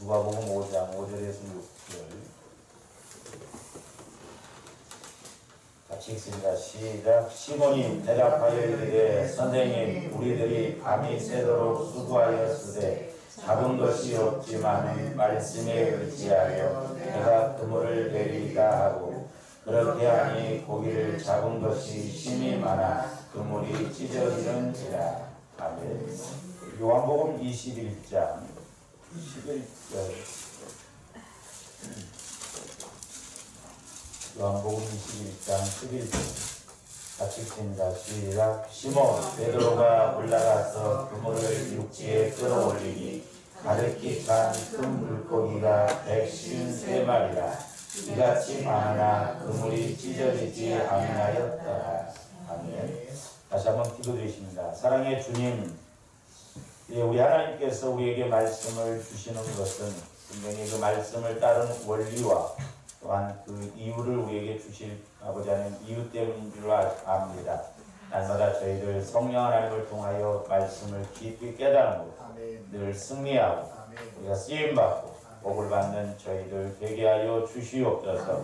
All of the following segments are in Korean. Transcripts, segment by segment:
누가복음 5장 5절에서 6절 같이 읽습니다. 시작. 시몬이 대답하여 이르되 선생님 우리들이 밤이 새도록 수고하였으되 잡은 것이 없지만 말씀에 의지하여 내가 그물을 내리다 하고 그렇게 하니 고기를 잡은 것이 심히 많아 그물이 찢어지는지라. 아멘. 요한복음 21장 11절 요한복음 21장 11절 같이 읽습니다. 시작. 시몬 베드로가 올라가서 그물을 육지에 끌어올리니 가득히 찬 큰 물고기가 153마리라 이같이 많으나 그물이 찢어지지 아니하였더라. 아멘. 다시 한번 기도드리십니다. 사랑의 주님, 우리 하나님께서 우리에게 말씀을 주시는 것은 분명히 그 말씀을 따른 원리와 또한 그 이유를 우리에게 주실 아버지 하나님 이유 때문인 줄 압니다. 날마다 저희들 성령 하나님을 통하여 말씀을 깊이 깨닫고 늘 승리하고 우리가 쓰임받고 복을 받는 저희들 되게 하여 주시옵소서.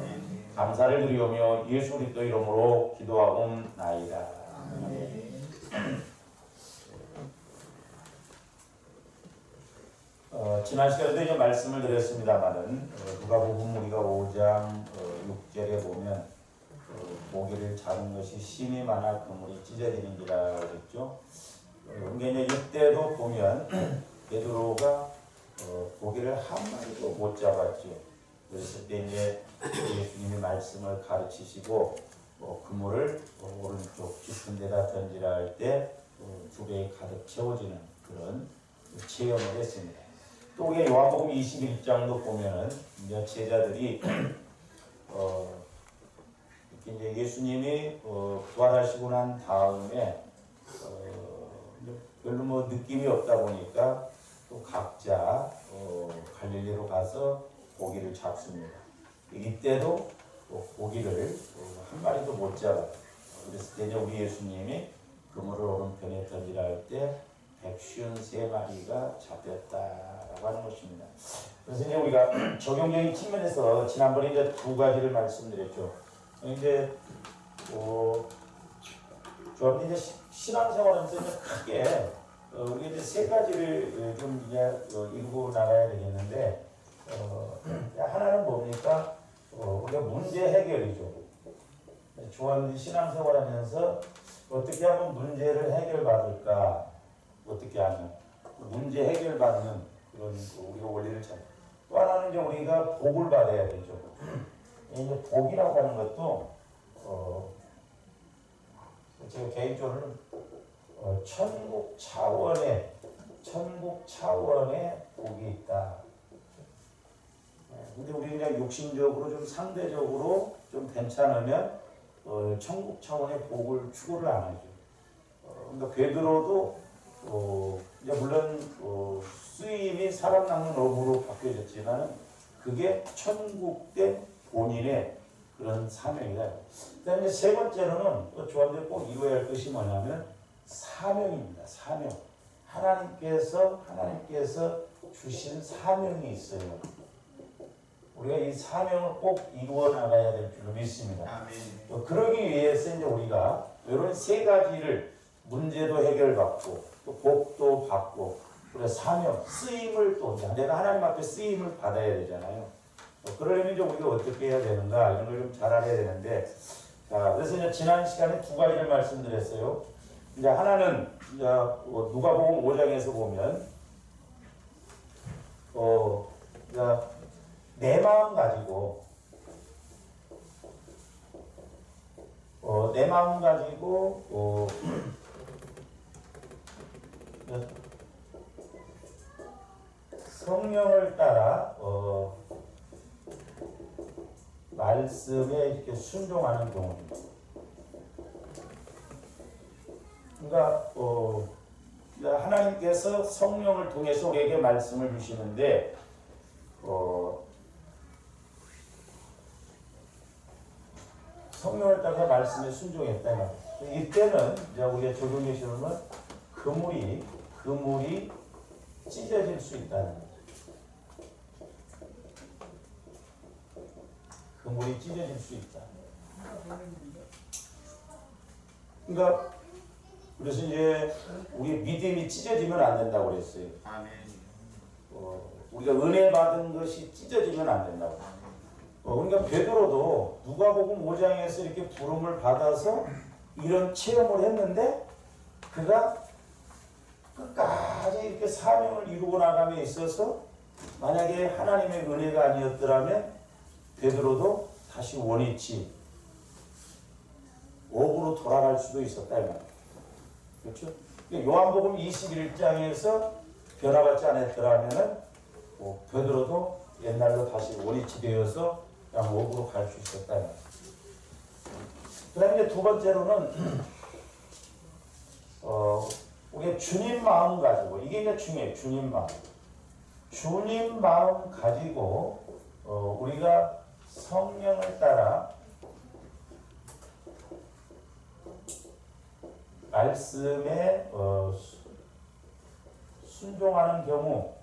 감사를 드리오며 예수 그리스도 이름으로 기도하옵나이다. 지난 시간에도 이제 말씀을 드렸습니다만은 누가복음 우리가 5장 6절에 보면 고기를 잡은 것이 심히 많아 그물이 찢어지는지라 그랬죠. 이제 이때도 보면 베드로가 고기를 한 마리도 못 잡았죠. 그랬을 때 이제 예수님이 말씀을 가르치시고 그물을 오른쪽 깊은 데다 던지라 할 때 두 배에 가득 채워지는 그런 체험을 했습니다. 또 우리가 요한복음 21장도 보면은 이제 제자들이 이렇게 이제 예수님이 부활하시고 난 다음에 별로 뭐 느낌이 없다 보니까 또 각자 갈릴리로 가서 고기를 잡습니다. 이때도 고기를 한 마리도 못 잡아요. 그랬을 때 이제 우리 예수님이 그물을 오른편에 던지라 할 때 153마리가 잡혔다라고 하는 것입니다. 그래서 이제 우리가 적용적인 측면에서 지난번에 이제 두 가지를 말씀드렸죠. 이제 저는 이제 신앙생활하면서 이제 크게 우리 이제 세 가지를 좀 이제 읽고 나가야 되겠는데 하나는 뭡니까? 우리가 문제 해결이죠. 저는 신앙생활하면서 어떻게 하면 문제를 해결받을까? 어떻게 하면 문제 해결받는 그런 우리가 원리를 찾는. 또 하나는 이제 우리가 복을 받아야 되죠. 이제 복이라고 하는 것도 제가 개인적으로는 천국 차원의 복이 있다. 근데 우리 그냥 욕심적으로 좀 상대적으로 좀 괜찮으면 천국 차원의 복을 추구를 안 하죠. 그러니까 베드로도 이제 물론 쓰임이 사람 낚는 어부로 바뀌어졌지만 그게 천국된 본인의 그런 사명이다. 그다음에 세 번째로는 저한테 꼭 이루어야 할 것이 뭐냐면 사명입니다. 사명. 하나님께서 주신 사명이 있어요. 우리가 이 사명을 꼭 이루어 나가야 될 줄로 믿습니다. 아멘. 그러기 위해서 이제 우리가 이런 세 가지를 문제도 해결받고 또 복도 받고 그리고 사명, 쓰임을 또 내가 하나님 앞에 쓰임을 받아야 되잖아요. 그러려면 이제 우리가 어떻게 해야 되는가 이런 걸 좀 잘 알아야 되는데 자 그래서 이제 지난 시간에 두 가지를 말씀드렸어요. 이제 하나는 이제 누가복음 5장에서 보면 내 마음 가지고 성령을 따라 말씀에 이렇게 순종하는 경우입니다. 그러니까 하나님께서 성령을 통해서 우리에게 말씀을 주시는데 성령을 따라 말씀에 순종했다 말이에요. 이때는 이제 우리가 적용해 주는 그물이 찢어질 수 있다는 거죠. 그물이 찢어질 수 있다. 그러니까 그래서 이제 우리 믿음이 찢어지면 안 된다고 그랬어요. 우리가 은혜 받은 것이 찢어지면 안 된다고. 그러니까 베드로도 누가복음 5장에서 이렇게 부름을 받아서 이런 체험을 했는데 그가 끝까지 이렇게 사명을 이루고 나감에 있어서 만약에 하나님의 은혜가 아니었더라면 베드로도 다시 원위치 옥으로 돌아갈 수도 있었다 이 말이에요. 그렇죠? 요한복음 21장에서 변화받지 않았더라면은 베드로도 옛날로 다시 원위치 되어서 그냥 옥으로 갈 수 있었다 이 말이에요. 그다음에 두 번째로는 우리가 주님 마음 가지고 이게 이제 중요해요. 주님 마음. 주님 마음 가지고 우리가 성령을 따라 말씀에 순종하는 경우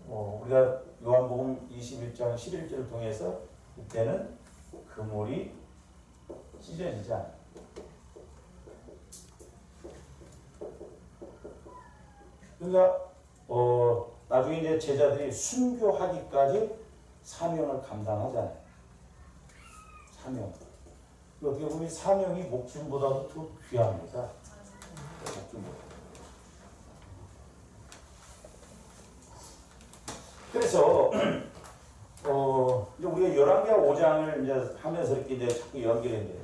우리가 요한복음 21장 11절을 통해서 그때는 그물이 찢어지지 않아요. 그러니까 나중에 이제 제자들이 순교하기까지 사명을 감당하잖아요. 사명. 어떻게 보면 사명이 목숨보다도 더 귀합니다. 목숨보다. 그래서 이제 우리가 열왕기하 5장을 이제 하면서 이렇게 이제 자꾸 연결했는데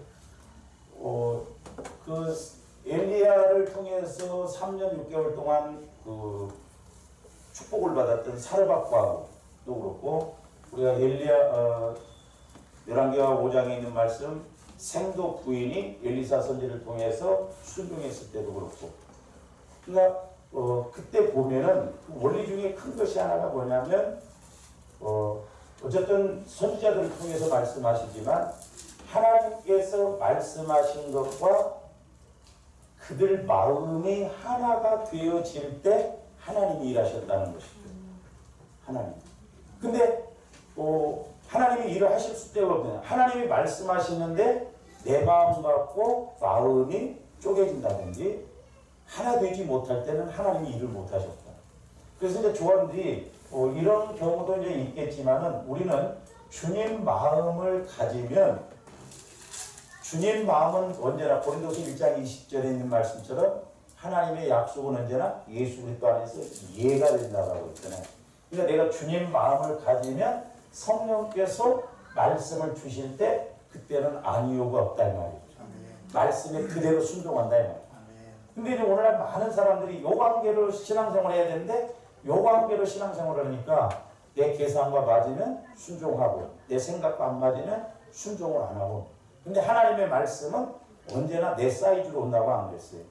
그 엘리야를 통해서 3년 6개월 동안 그 축복을 받았던 사르밧과도 그렇고 우리가 엘리야 열왕기하 5장에 있는 말씀 생도 부인이 엘리사 선지를 통해서 순종했을 때도 그렇고 그러니까 그때 보면은 그 원리 중에 큰 것이 하나가 뭐냐면 어쨌든 선지자들을 통해서 말씀하시지만 하나님께서 말씀하신 것과 그들 마음이 하나가 되어질 때 하나님이 일하셨다는 것이죠. 하나님. 근데 하나님이 일을 하실 때가 없냐. 하나님이 말씀하시는데 내 마음 같고 마음이 쪼개진다든지 하나 되지 못할 때는 하나님이 일을 못하셨다. 그래서 이제 조언들이 이런 경우도 이제 있겠지만은 우리는 주님 마음을 가지면 주님 마음은 언제나 고린도서 1장 20절에 있는 말씀처럼 하나님의 약속은 언제나 예수 그리스도 안에서 예가 된다고 했잖아요. 그러니까 내가 주님 마음을 가지면 성령께서 말씀을 주실 때 그때는 아니요가 없다 이 말이죠. 말씀에 그대로 순종한다 이 말이죠. 근데 이제 오늘날 많은 사람들이 요 관계로 신앙생활을 해야 되는데 요 관계로 신앙생활을 하니까 내 계산과 맞으면 순종하고 내 생각과 안 맞으면 순종을 안 하고 근데 하나님의 말씀은 언제나 내 사이즈로 온다고 안 그랬어요.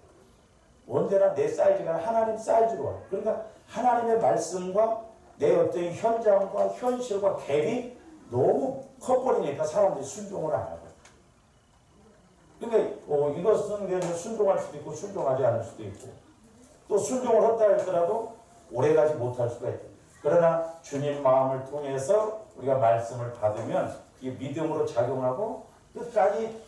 언제나 내 사이즈가 하나님 사이즈로 와요. 그러니까 하나님의 말씀과 내 어떤 현장과 현실과 갭이 너무 커버리니까 사람들이 순종을 안 하고 그러니까 이것은 순종할 수도 있고 순종하지 않을 수도 있고 또 순종을 했다 할지라도 오래가지 못할 수가 있고 그러나 주님 마음을 통해서 우리가 말씀을 받으면 이게 믿음으로 작용하고 끝까지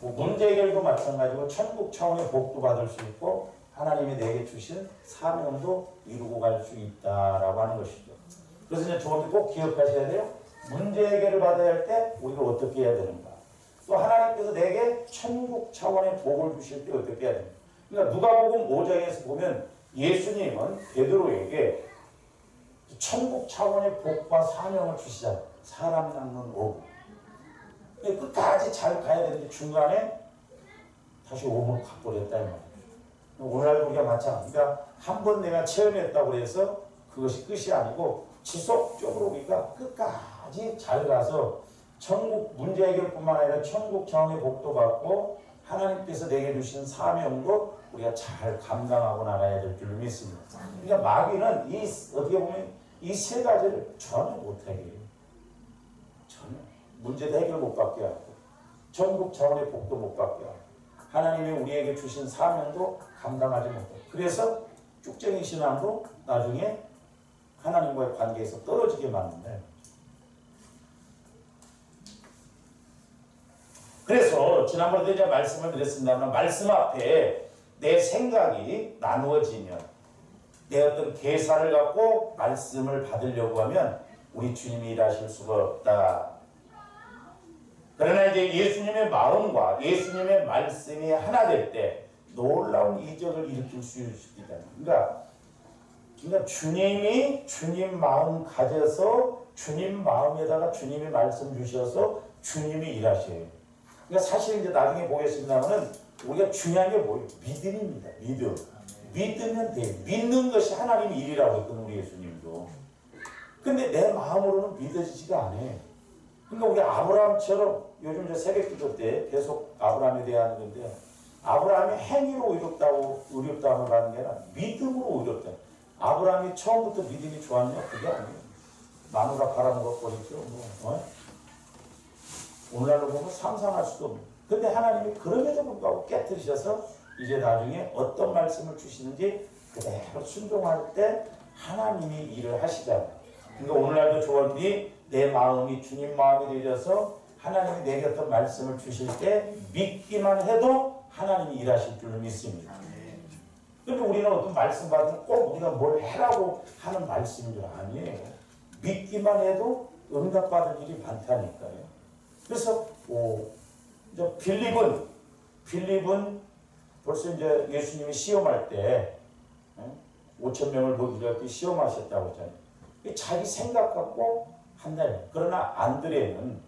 문제 해결도 마찬가지고 천국 차원의 복도 받을 수 있고 하나님이 내게 주신 사명도 이루고 갈 수 있다라고 하는 것이죠. 그래서 이제 조언들 꼭 기억하셔야 돼요. 문제 해결을 받아야 할 때 우리가 어떻게 해야 되는가. 또 하나님께서 내게 천국 차원의 복을 주실 때 어떻게 해야 되는가. 그러니까 누가복음 5장에서 보면 예수님은 베드로에게 천국 차원의 복과 사명을 주시잖아요. 사람 낚는 옥. 끝까지 잘 가야 되는데 중간에 다시 옥으로 가버렸다 이 말이에요. 오늘날 우리가 마찬가지. 그러니까 한 번 내가 체험했다고 해서 그것이 끝이 아니고 지속적으로 우리가 끝까지 잘 가서 천국 문제 해결뿐만 아니라 천국 차원의 복도 받고 하나님께서 내게 주신 사명도 우리가 잘 감당하고 나가야 될 줄 믿습니다. 그러니까 마귀는 어떻게 보면 이 세 가지를 전혀 못하게 해요. 전혀. 문제도 해결 못 받게 하고 천국 차원의 복도 못 받게 하고 하나님이 우리에게 주신 사명도 감당하지 못하고 그래서 쭉쟁이 신앙도 나중에 하나님과의 관계에서 떨어지게 만든다. 그래서 지난번에도 이제 말씀을 드렸습니다만 말씀 앞에 내 생각이 나누어지면 내 어떤 계산을 갖고 말씀을 받으려고 하면 우리 주님이 일하실 수가 없다. 그러나 이제 예수님의 마음과 예수님의 말씀이 하나 될 때 놀라운 이적을 일으킬 수 있습니다. 그러니까 주님이 주님 마음 가져서 주님 마음에다가 주님이 말씀 주셔서 주님이 일하셔요. 그러니까 사실 이제 나중에 보겠습니다만은 우리가 중요한 게 뭐예요? 믿음입니다. 믿음. 믿으면 돼. 믿는 것이 하나님의 일이라고 했거든요. 우리 예수님도. 근데 내 마음으로는 믿어지지가 않아요. 그러니까 우리 아브라함처럼 요즘 이제 새벽기도 때 계속 아브라함에 대한 건데 아브라함이 행위로 의롭다함을 받는 게 아니라 믿음으로 의롭다. 아브라함이 처음부터 믿음이 좋았냐? 그게 아니에요. 마누라 팔아먹어버리죠. 오늘날로 보면 상상할 수도 없는. 근데 하나님이 그럼에도 불구하고 깨뜨리셔서 이제 나중에 어떤 말씀을 주시는지 그대로 순종할 때 하나님이 일을 하시잖아요. 그러니까 오늘날도 조언들이 내 마음이 주님 마음이 되어서 하나님이 내게 어떤 말씀을 주실 때 믿기만 해도 하나님이 일하실 줄로 믿습니다. 그런데 우리는 어떤 말씀 받으면 꼭 우리가 뭘 해라고 하는 말씀인 줄 아니에요. 믿기만 해도 응답받을 일이 많다니까요. 그래서 이제 빌립은 벌써 이제 예수님이 시험할 때 5,000명을 먹이려 때 시험하셨다고 했잖아요. 자기 생각 갖고 한다요. 그러나 안드레는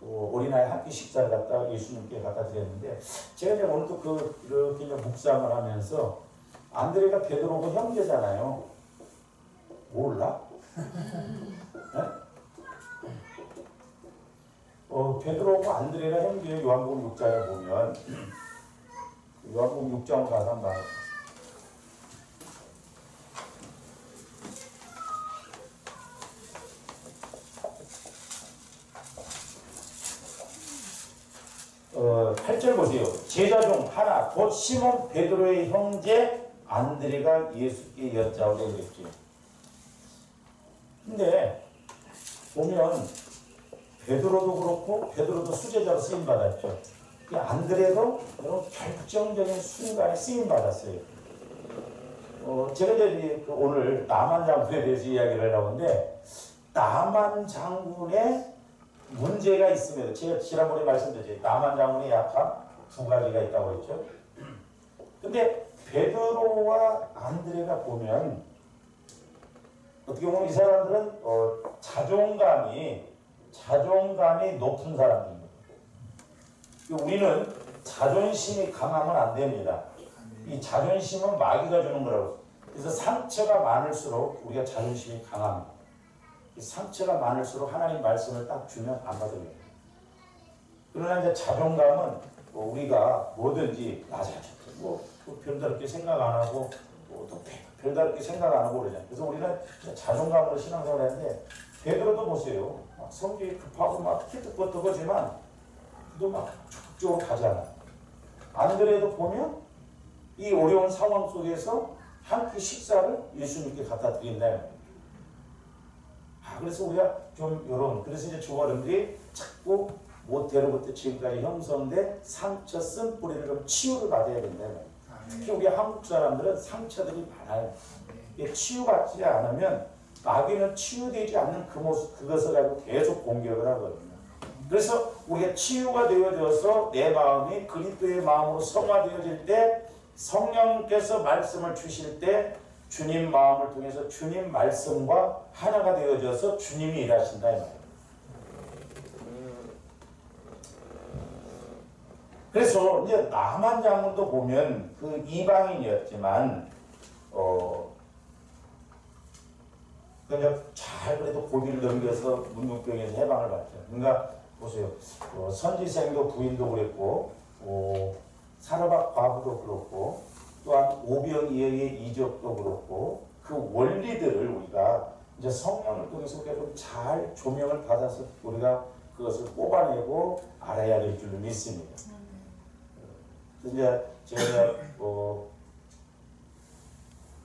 어린아이 한 끼 식사를 갖다가 예수님께 갖다 드렸는데 제가 이제 오늘도 그렇게 묵상을 하면서 안드레가 베드로가 형제잖아요. 몰라? 네? 베드로하고 안드레가 형제예요. 요한복음 6장에 보면 요한복음 6장으로 가서 한번 봐요. 어, 8절 보세요. 제자 중 하나 곧 시몬 베드로의 형제 안드레가 예수께 여짜오되 그랬죠. 근데 보면 베드로도 그렇고 베드로도 수제자로 쓰임 받았죠. 안드레도 결정적인 순간에 쓰임 받았어요. 제가 이제 오늘 나만 장군에 대해서 이야기를 하려고 하는데 나만 장군의 문제가 있음에도 제가 지난번에 말씀드렸죠. 나만 장군의 약함 두 가지가 있다고 했죠. 근데 베드로와 안드레가 보면 어떻게 보면 이 사람들은 자존감이 높은 사람입니다. 우리는 자존심이 강하면 안 됩니다. 이 자존심은 마귀가 주는 거라고. 그래서 상처가 많을수록 우리가 자존심이 강합니다. 상처가 많을수록 하나님 말씀을 딱 주면 안 받아요. 그러나 이제 자존감은 우리가 뭐든지 맞아, 별다르게 생각 안 하고 또 별다르게 생각 안 하고 그러잖아요. 그래서 우리는 자존감으로 신앙생활을 하는데 베드로도 보세요. 성격이 급하고 막 키득거뜨거지만 그도 막 적극적으로 가잖아. 안드레도 보면 이 어려운 상황 속에서 한 끼 식사를 예수님께 갖다 드린다. 그래서 우리가 좀 그래서 이제 주어른들이 자꾸 모태로부터 지금까지 형성된 상처 쓴 뿌리를 좀 치유를 받아야 된다. 특히 우리 한국 사람들은 상처들이 많아요. 치유받지 않으면 마귀는 치유되지 않는 그 모습, 그것을 가지고 계속 공격을 하거든요. 그래서 우리가 치유가 되어져서 내 마음이 그리스도의 마음으로 성화되어질 때 성령께서 말씀을 주실 때 주님 마음을 통해서 주님 말씀과 하나가 되어져서 주님이 일하신다 이 말이에요. 그래서 이제 나만 장군도 보면 그 이방인이었지만 그냥 잘 그래도 고비를 넘겨서 문둥병에서 해방을 받죠. 그러니까 보세요. 선지생도 부인도 그랬고 사르밧 과부도 그렇고 또한 오병이어의 이적도 그렇고 그 원리들을 우리가 이제 성령을 통해서 우리가 좀 잘 조명을 받아서 우리가 그것을 뽑아내고 알아야 될 줄로 믿습니다. 그래서 이제 제가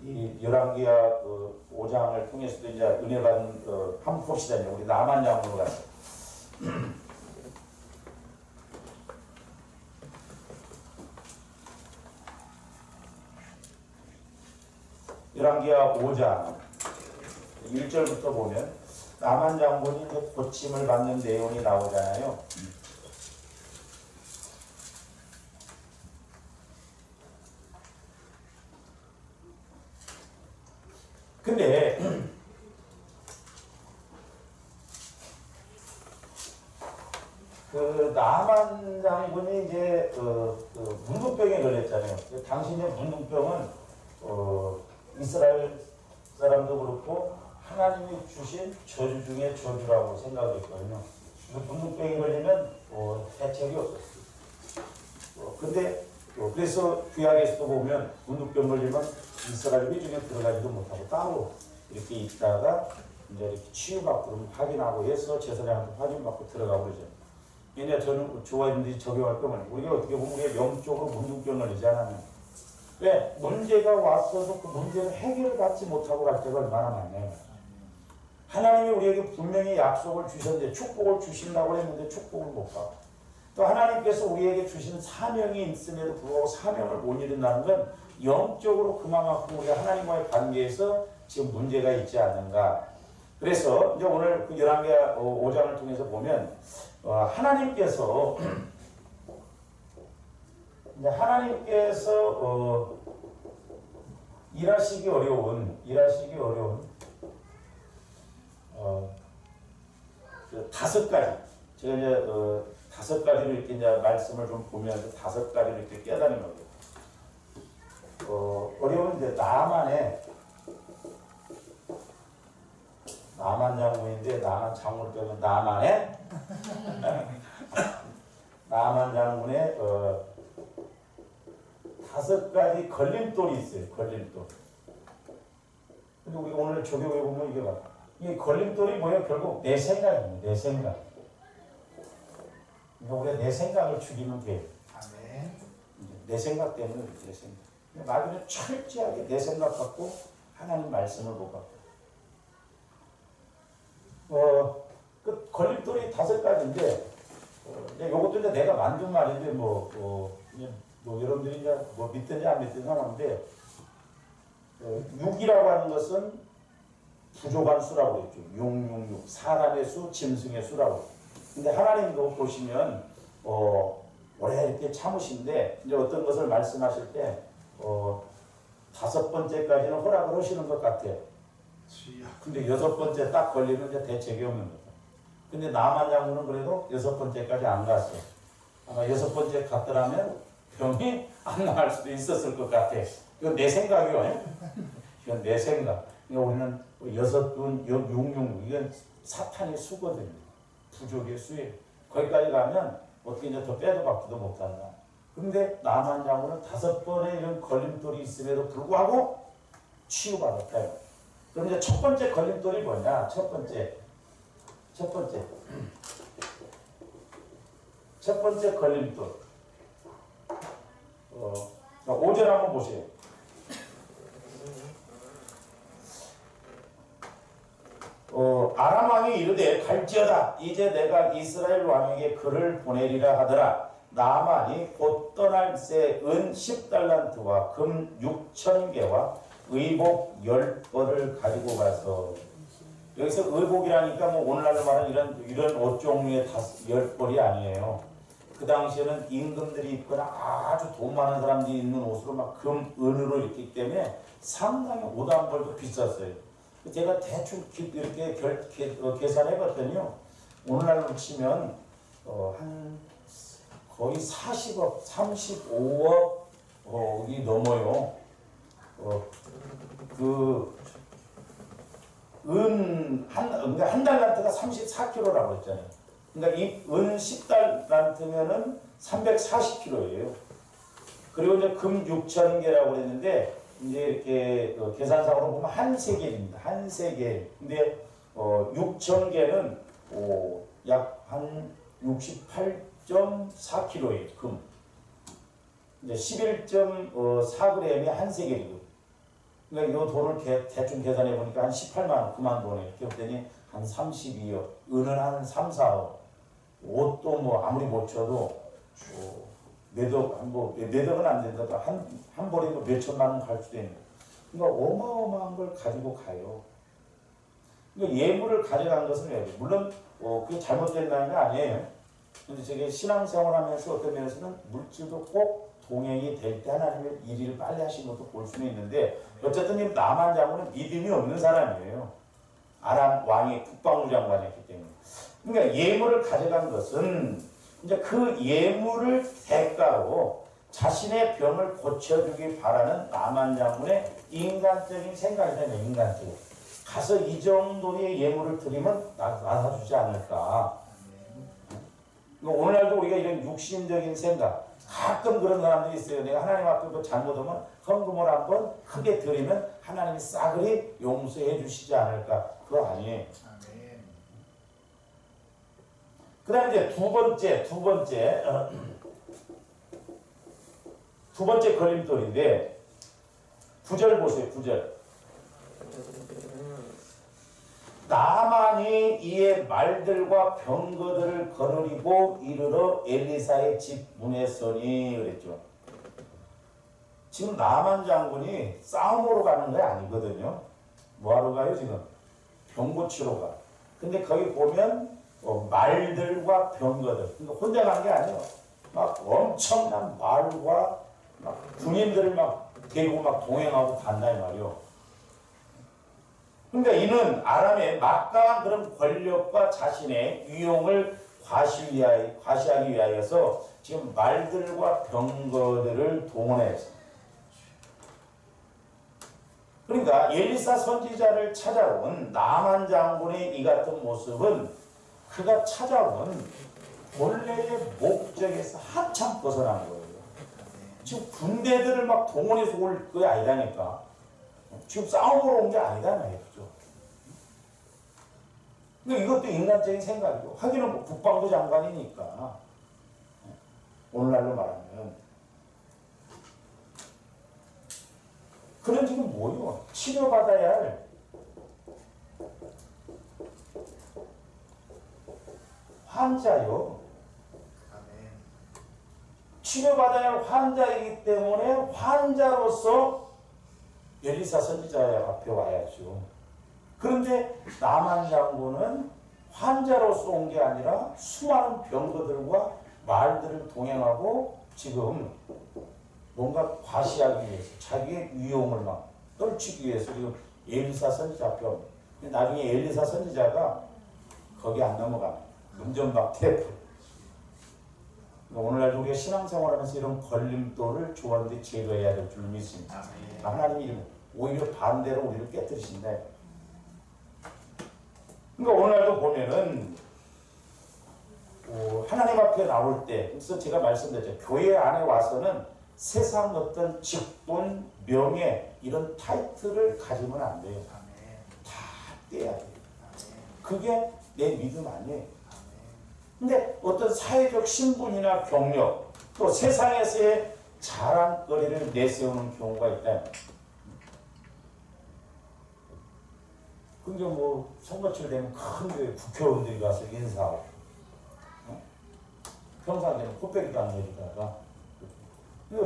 이 열왕기하 5장을 통해서도 이제 은혜 받은 한번 봅시다. 우리 남한 장군으로 가서 열왕기하 5장 1절부터 보면 나만 장군이 이제 고침을 받는 내용이 나오잖아요. 근데 그 나만 장군이 이제 문둥병에 걸렸잖아요. 당신의 문둥병은 이스라엘 사람도 그렇고 하나님이 주신 저주 중에 저주라고 생각했거든요. 문둥병에 걸리면 해책이 없었어요. 근데 그래서 구약에서도 보면 문둥병 걸리면 이스라엘이 중에 들어가지도 못하고 따로 이렇게 있다가 이제 이렇게 치유받고 확인하고 해서 제사장한테 확인받고 들어가고 그러죠. 왜냐 저는 좋아했는데 적용할 거면 우리가 어떻게 보면 우리가 영적으로 문둥병 걸리지 않았냐. 왜? 문제가 왔어도 그 문제는 해결을 받지 못하고 갈 때가 얼마나 많나요? 하나님이 우리에게 분명히 약속을 주셨는데 축복을 주신다고 했는데 축복을 못 받고 또 하나님께서 우리에게 주신 사명이 있음에도 불구하고 사명을 못 이룬다는 건 영적으로 그만큼 우리가 하나님과의 관계에서 지금 문제가 있지 않는가. 그래서 이제 오늘 그 11개 5장을 통해서 보면 하나님께서 일하시기 어려운 그 5가지 제가 이제 5가지를 이렇게 이제 말씀을 좀 보면서 5가지를 이렇게 깨달은 거예요. 어려운 이제 나만 장군인데 나만 장군을 빼면 나만 장군의 5가지 걸림돌이 있어요. 걸림돌. 근데 우리가 오늘 적용해 보면 이게 봐. 이 걸림돌이 뭐예요? 결국 내 생각입니다. 내 생각. 그러니까 우리가 내 생각을 죽이면 돼요. 아멘. 내 생각 때문에 내 생각. 나중에 철저하게 내 생각 갖고 하나님 말씀을 못 갖고. 그 걸림돌이 5가지인데, 요것도 이제 내가 만든 말인데, 여러분들이 이제 믿든지 안 믿든지 상관인데, 6이라고 하는 것은 부족한 수라고 했죠. 666. 사람의 수, 짐승의 수라고. 근데 하나님도 보시면, 오래 이렇게 참으신데, 이제 어떤 것을 말씀하실 때, 5번째까지는 허락을 하시는 것 같아요. 근데 6번째 딱 걸리면 이제 대책이 없는 거죠. 근데 나만 장군은 그래도 6번째까지 안 갔어요. 아마 6번째 갔더라면 병이 안 나갈 수도 있었을 것 같아. 이건 내 생각이요. 이건 내 생각. 그러니까 우리는 6분, 666, 이건 사탄의 수거든요. 부족의 수예요. 거기까지 가면 어떻게 이제 더 빼도 박지도 못한다. 근데 나만 장군은 5번의 이런 걸림돌이 있음에도 불구하고 치유받았다. 그럼 이제 첫 번째 걸림돌이 뭐냐? 첫 번째 걸림돌. 5절 한번 보세요. 아람 왕이 이르되 갈지어다. 이제 내가 이스라엘 왕에게 글을 보내리라 하더라. 나만이 곧 떠날 새 은 10달란트와 금 6,000개와 의복 10벌을 가지고 가서. 여기서 의복이라니까 뭐 오늘날로 말하는 이런 옷 종류의 10벌이 아니에요. 그 당시에는 임금들이 입거나 아주 돈 많은 사람들이 입는 옷으로 막 금, 은으로 입기 때문에 상당히 옷 한 벌도 비쌌어요. 제가 대충 이렇게 계산해 봤더니요. 오늘날로 치면 한 거의 40억, 35억이 넘어요. 그러니까 한 달란트가 34kg라고 했잖아요. 그러니까 이 은 10달란트면은 340kg예요. 그리고 이제 금 6,000개라고 했는데, 이제 이렇게 계산상으로 보면 한 세겔입니다. 한 세겔. 근데 6,000개는 약 한 68.4kg예요. 금. 이제 11.4g이 한 세겔이고. 그러니까 이 돈을 대충 계산해 보니까 한 18만 원, 9만 돈에 이렇게 했더니 한 32억, 은은 한 3, 4억, 옷도 뭐 아무리 못 쳐도 매덕은 안 된다. 한 벌에 뭐 몇 천만 원 갈 수도 있는. 그러니까 어마어마한 걸 가지고 가요. 그러니까 예물을 가져간 것은 왜? 물론 그게 잘못된다는 게 아니에요. 근데 저게 신앙생활하면서 어떤 면에서는 물질도 꼭 동행이 될 때 하나님의 일을 빨리 하신 것도 볼 수는 있는데 어쨌든 이 나만 장군은 믿음이 없는 사람이에요. 아람 왕이 국방부 장관이었기 때문에. 그러니까 예물을 가져간 것은 이제 그 예물을 대가로 자신의 병을 고쳐주기 바라는 나만 장군의 인간적인 생각이 되네. 인간적으로 가서 이 정도의 예물을 드리면 나눠주지 않을까. 오늘날도 우리가 이런 육신적인 생각, 가끔 그런 사람들이 있어요. 내가 하나님 앞에 뭐 잘못하면 헌금을 한번 크게 드리면 하나님이 싸그리 용서해 주시지 않을까. 그거 아니에요. 그 다음에 이제 두 번째 걸림돌인데 9절 보세요. 9절. 나만이 이에 말들과 병거들을 거느리고 이르러 엘리사의 집 문에 서니 그랬죠. 지금 나만 장군이 싸움으로 가는 게 아니거든요. 뭐하러 가요 지금? 병 고치러 가. 근데 거기 보면 말들과 병거들. 그러니까 혼자 가는 게 아니에요. 막 엄청난 말과 막 군인들을 막 데리고 막 동행하고 간다 이 말이요. 그러니까 이는 아람의 막강한 그런 권력과 자신의 위용을 과시하기 위하여서 지금 말들과 병거들을 동원했어요. 그러니까 엘리사 선지자를 찾아온 나만 장군의 이 같은 모습은 그가 찾아온 본래의 목적에서 한참 벗어난 거예요. 지금 군대들을 막 동원해서 올 게 아니라니까. 지금 싸움으로 온 게 아니다 말이죠. 그러니까 이것도 인간적인 생각이고 하기는 뭐 국방부 장관이니까 오늘날로 말하면 그는 지금 뭐요? 치료받아야 할 환자요. 치료받아야 할 환자이기 때문에 환자로서 엘리사 선지자 앞에 와야죠. 그런데 나만 장군은 환자로서 온 게 아니라 수많은 병거들과 말들을 동행하고 지금 뭔가 과시하기 위해서 자기의 위용을 막 떨치기 위해서 지금 엘리사 선지자 앞에 옵니다. 나중에 엘리사 선지자가 거기 안 넘어갑니다. 문전박대. 오늘날 우리가 신앙생활하면서 이런 걸림돌을 조화롭게 제거해야 될 줄 믿습니다. 하나님이 오히려 반대로 우리를 깨뜨리신다. 그러니까 오늘날도 보면은 하나님 앞에 나올 때, 그래서 제가 말씀드렸죠. 교회 안에 와서는 세상 어떤 직분, 명예 이런 타이틀을 가지면 안 돼요. 다 떼야 돼요. 그게 내 믿음 아니에요. 근데 어떤 사회적 신분이나 경력, 또 세상에서의 자랑거리를 내세우는 경우가 있다. 그러니까 뭐 선거철 되면 큰 교회 국회의원들이 가서 인사하고 평상 되면 코빼기도 안 내리다가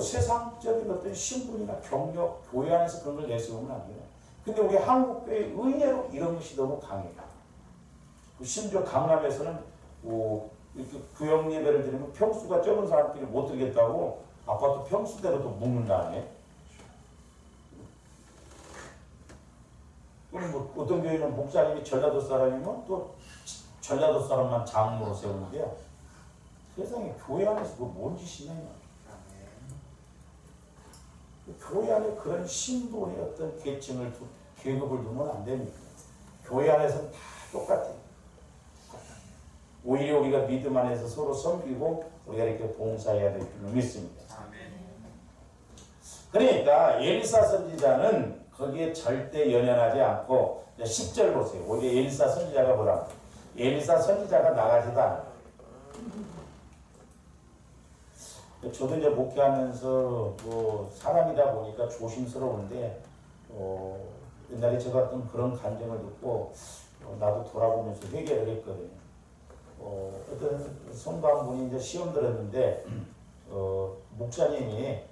세상적인 어떤 신분이나 경력, 교회 안에서 그런 걸 내세우면 안 돼요. 근데 우리 한국교회 의외로 이런 것이 너무 강해요. 심지어 강남에서는 이렇게 구역 예배를 드리면 평수가 적은 사람끼리 못 드리겠다고 아파트 평수대로도 묵는다네. 그럼 뭐 어떤 교회는 목사님이 전라도 사람이면 또 전라도 사람만 장로로 세우는데요. 세상에 교회 안에서 그거 뭔 짓이냐. 교회 안에 그런 신분의 어떤 계층을 계급을 두면 안 됩니다. 교회 안에서는 다 똑같아요. 오히려 우리가 믿음 안에서 서로 섬기고 우리가 이렇게 봉사해야 될 줄로 믿습니다. 그러니까 엘리사 선지자는 거기에 절대 연연하지 않고 10절 보세요. 오히려 엘리사 선지자가 뭐라? 엘리사 선지자가 나가지도 않아요. 저도 이제 목회하면서 뭐 사람이다 보니까 조심스러운데 옛날에 제가 어떤 그런 감정을 듣고 나도 돌아보면서 회개를 했거든요. 어떤 성도 한 분이 이제 시험 들었는데 목사님이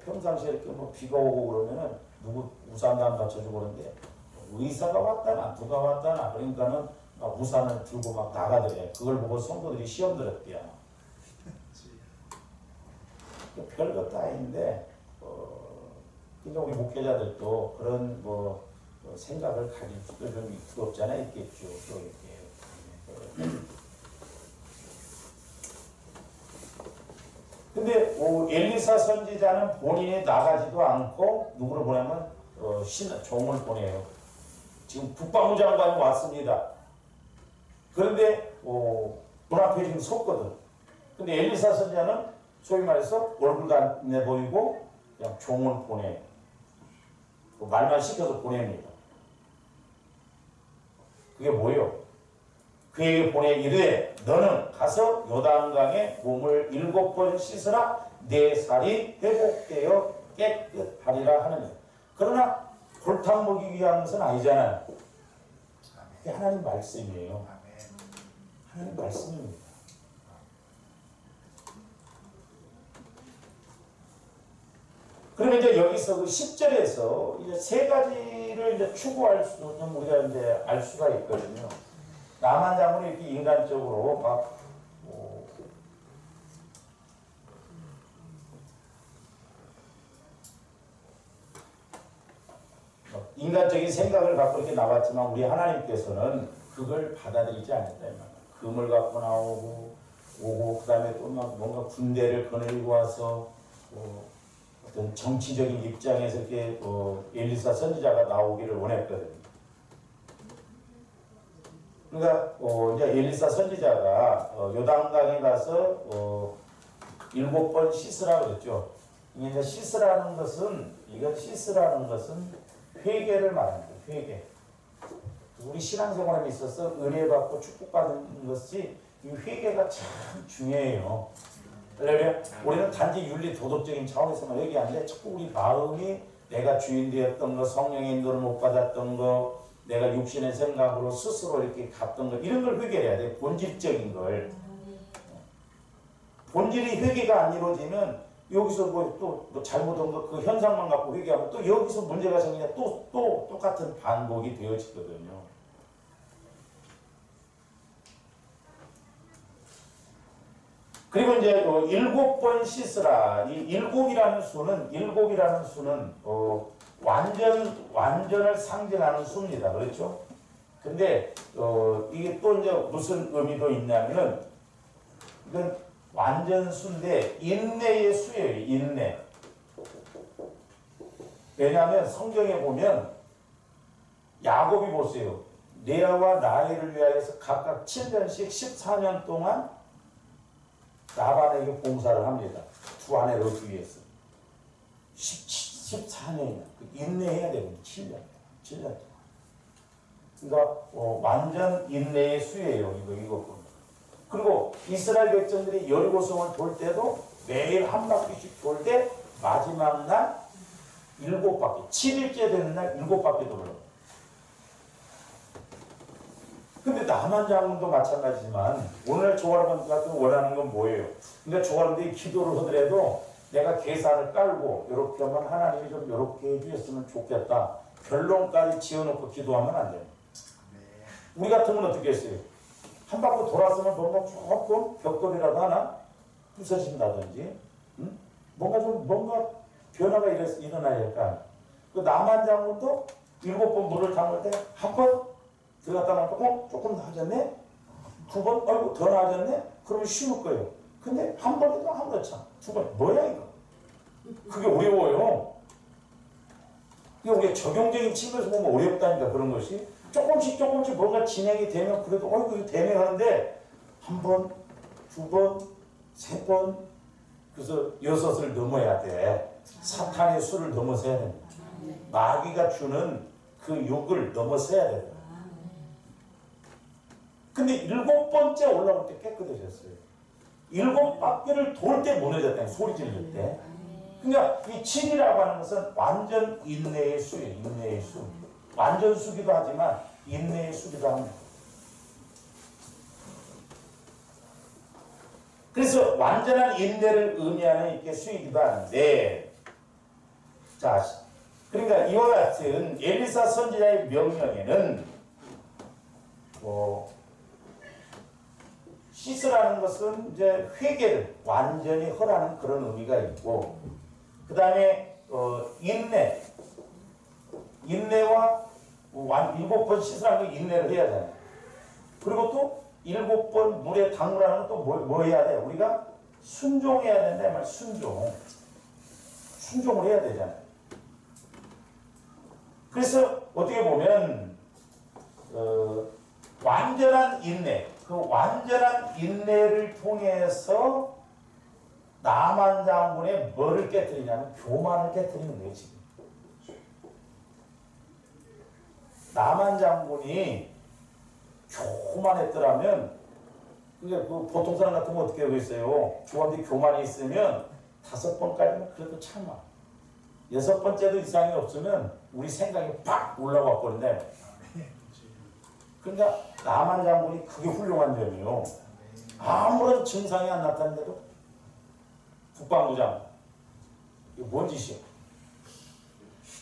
평상시에 이렇게 뭐 비가 오고 그러면은 누구 우산도 안 받쳐주고 그러는데 의사가 왔다나 누가 왔다나 그러니까는 막 우산을 들고 막 나가더래. 그걸 보고 성도들이 시험 들었대요. 별것도 아닌데 그러니까 우리 목회자들도 그런 생각을 가질 수도 좀 없지 않아 있겠죠. 또 이렇게. 근데 엘리사 선지자는 본인이 나가지도 않고 누구를 보내면 종을 보내요. 지금 국방부 장관이 왔습니다. 그런데 문 앞에 지금 섰거든. 근데 엘리사 선지자는 소위 말해서 얼굴도 안 내보이고 그냥 종을 보내요. 말만 시켜서 보냅니다. 그게 뭐예요? 그에게 보내 이르되 너는 가서 요단강에 몸을 7번 씻으라 내 살이 회복되어 깨끗하리라 하느니. 그러나 골탕 먹이기 위한 것은 아니잖아요. 그게 하나님 말씀이에요. 하나님 말씀입니다. 그러면 이제 여기서 그 10절에서 이제 세 가지를 이제 추구할 수는 우리가 이제 알 수가 있거든요. 나만 장군이 이렇게 인간적으로 막 인간적인 생각을 갖고 이렇게 나왔지만 우리 하나님께서는 그걸 받아들이지 않는다. 금을 갖고 오고 그다음에 또 막 뭔가 군대를 거느리고 와서 어떤 정치적인 입장에서 이렇게 엘리사 선지자가 나오기를 원했거든요. 그러니까 이제 엘리사 선지자가 요단강에 가서 7번 씻으라 그랬죠. 이게 씻으라는 것은 회개를 말하는 거예요. 회개. 우리 신앙생활에 있어서 은혜 받고 축복받는 것이 이 회개가 참 중요해요. 왜냐하면 우리는 단지 윤리 도덕적인 차원에서만 회개하는데 자꾸 우리 마음이 내가 주인 되었던 거, 성령의 인도를 못 받았던 거, 내가 육신의 생각으로 스스로 이렇게 갔던 거 이런 걸 회개해야 돼. 본질적인 걸. 본질이 회개가 안 이루어지면 여기서 또 잘못한 거 그 현상만 갖고 회개하면 또 여기서 문제가 생기냐 또 똑같은 반복이 되어지거든요. 그리고 이제 7번 씻으라. 이 일곱이라는 수는 완전을 상징하는 수입니다. 그렇죠? 근데 이게 또 이제 무슨 의미도 있냐면은 이건 완전 수인데 인내의 수예요. 인내. 왜냐하면 성경에 보면 야곱이 보세요. 레아와 라헬을 위하여서 각각 7년씩 14년 동안 라반에게 봉사를 합니다. 두 아내를 얻기 위해서. 14년이나. 인내해야 되거든요. 7년 동안. 그러니까 완전 인내의 수예요. 이거 보면. 그리고 이스라엘 백성들이 여리고성을 돌 때도 매일 한 바퀴씩 돌 때 마지막 날 7바퀴, 7일째 되는 날 7바퀴 돌아요. 근데 남한 장군도 마찬가지지만 오늘 조가람 같은 원하는 건 뭐예요? 그러니까 조가람들이 기도를 하더라도 내가 계산을 깔고 이렇게 하면 하나님이 좀 이렇게 해주셨으면 좋겠다. 결론까지 지어놓고 기도하면 안 돼요. 우리 같으면 어떻게 했어요? 한 바퀴 돌았으면 뭔가 조금 벽돌이라도 하나 부서진다든지 뭔가 변화가 일어나야 할까. 그 남한 장군도 7번 물을 담을 때 한 번 들어갔다 나왔고 조금 나아졌네? 2번 아이고 더 나아졌네? 그러면 쉬울 거예요. 근데 한 번에도 한 번 참. 2번 뭐야 이거? 그게 어려워요. 이게 우리가 적용적인 측면에서 보면 어렵다니까 그런 것이. 조금씩 뭔가 진행이 되면 그래도 이거 되네하는데 한 번, 2번, 3번 그래서 6을 넘어야 돼. 사탄의 수를 넘어서야 됩니다. 마귀가 주는 그 욕을 넘어서야 돼요. 근데 7번째 올라올 때 깨끗해졌어요. 7바퀴를 돌 때 무너졌다. 소리 지를 때. 그러니까 이 7이라고 하는 것은 완전 인내의 수예요. 인내의 수. 완전 수기도 하지만 인내의 수기도 합니다. 그래서 완전한 인내를 의미하는 이렇게 수이기도 하는데 이와 같은 엘리사 선지자의 명령에는 씻으라는 것은 이제 회개를 완전히 허라는 그런 의미가 있고, 그 다음에 인내와 7번 씻으라는 거 인내를 해야 되잖아요. 그리고 또 7번 물에 담그라는 건 또 뭐 해야 돼? 우리가 순종해야 된다. 말 순종을 해야 되잖아요. 그래서 어떻게 보면 완전한 인내, 그 완전한 인내를 통해서 나만 장군의 뭐를 깨뜨리냐면 교만을 깨뜨리는 거예요. 지금 나만 장군이 교만했더라면, 그게 보통 사람 같으면 어떻게 하고 있어요? 조한테 교만이 있으면 5번까지는 그래도 참아. 6번째도 이상이 없으면 우리 생각이 팍 올라가 버린대. 그러니까 나만 장군이 그게 훌륭한 점이요. 아무런 증상이 안 나타났는데도 국방부장 이거 뭔 짓이야?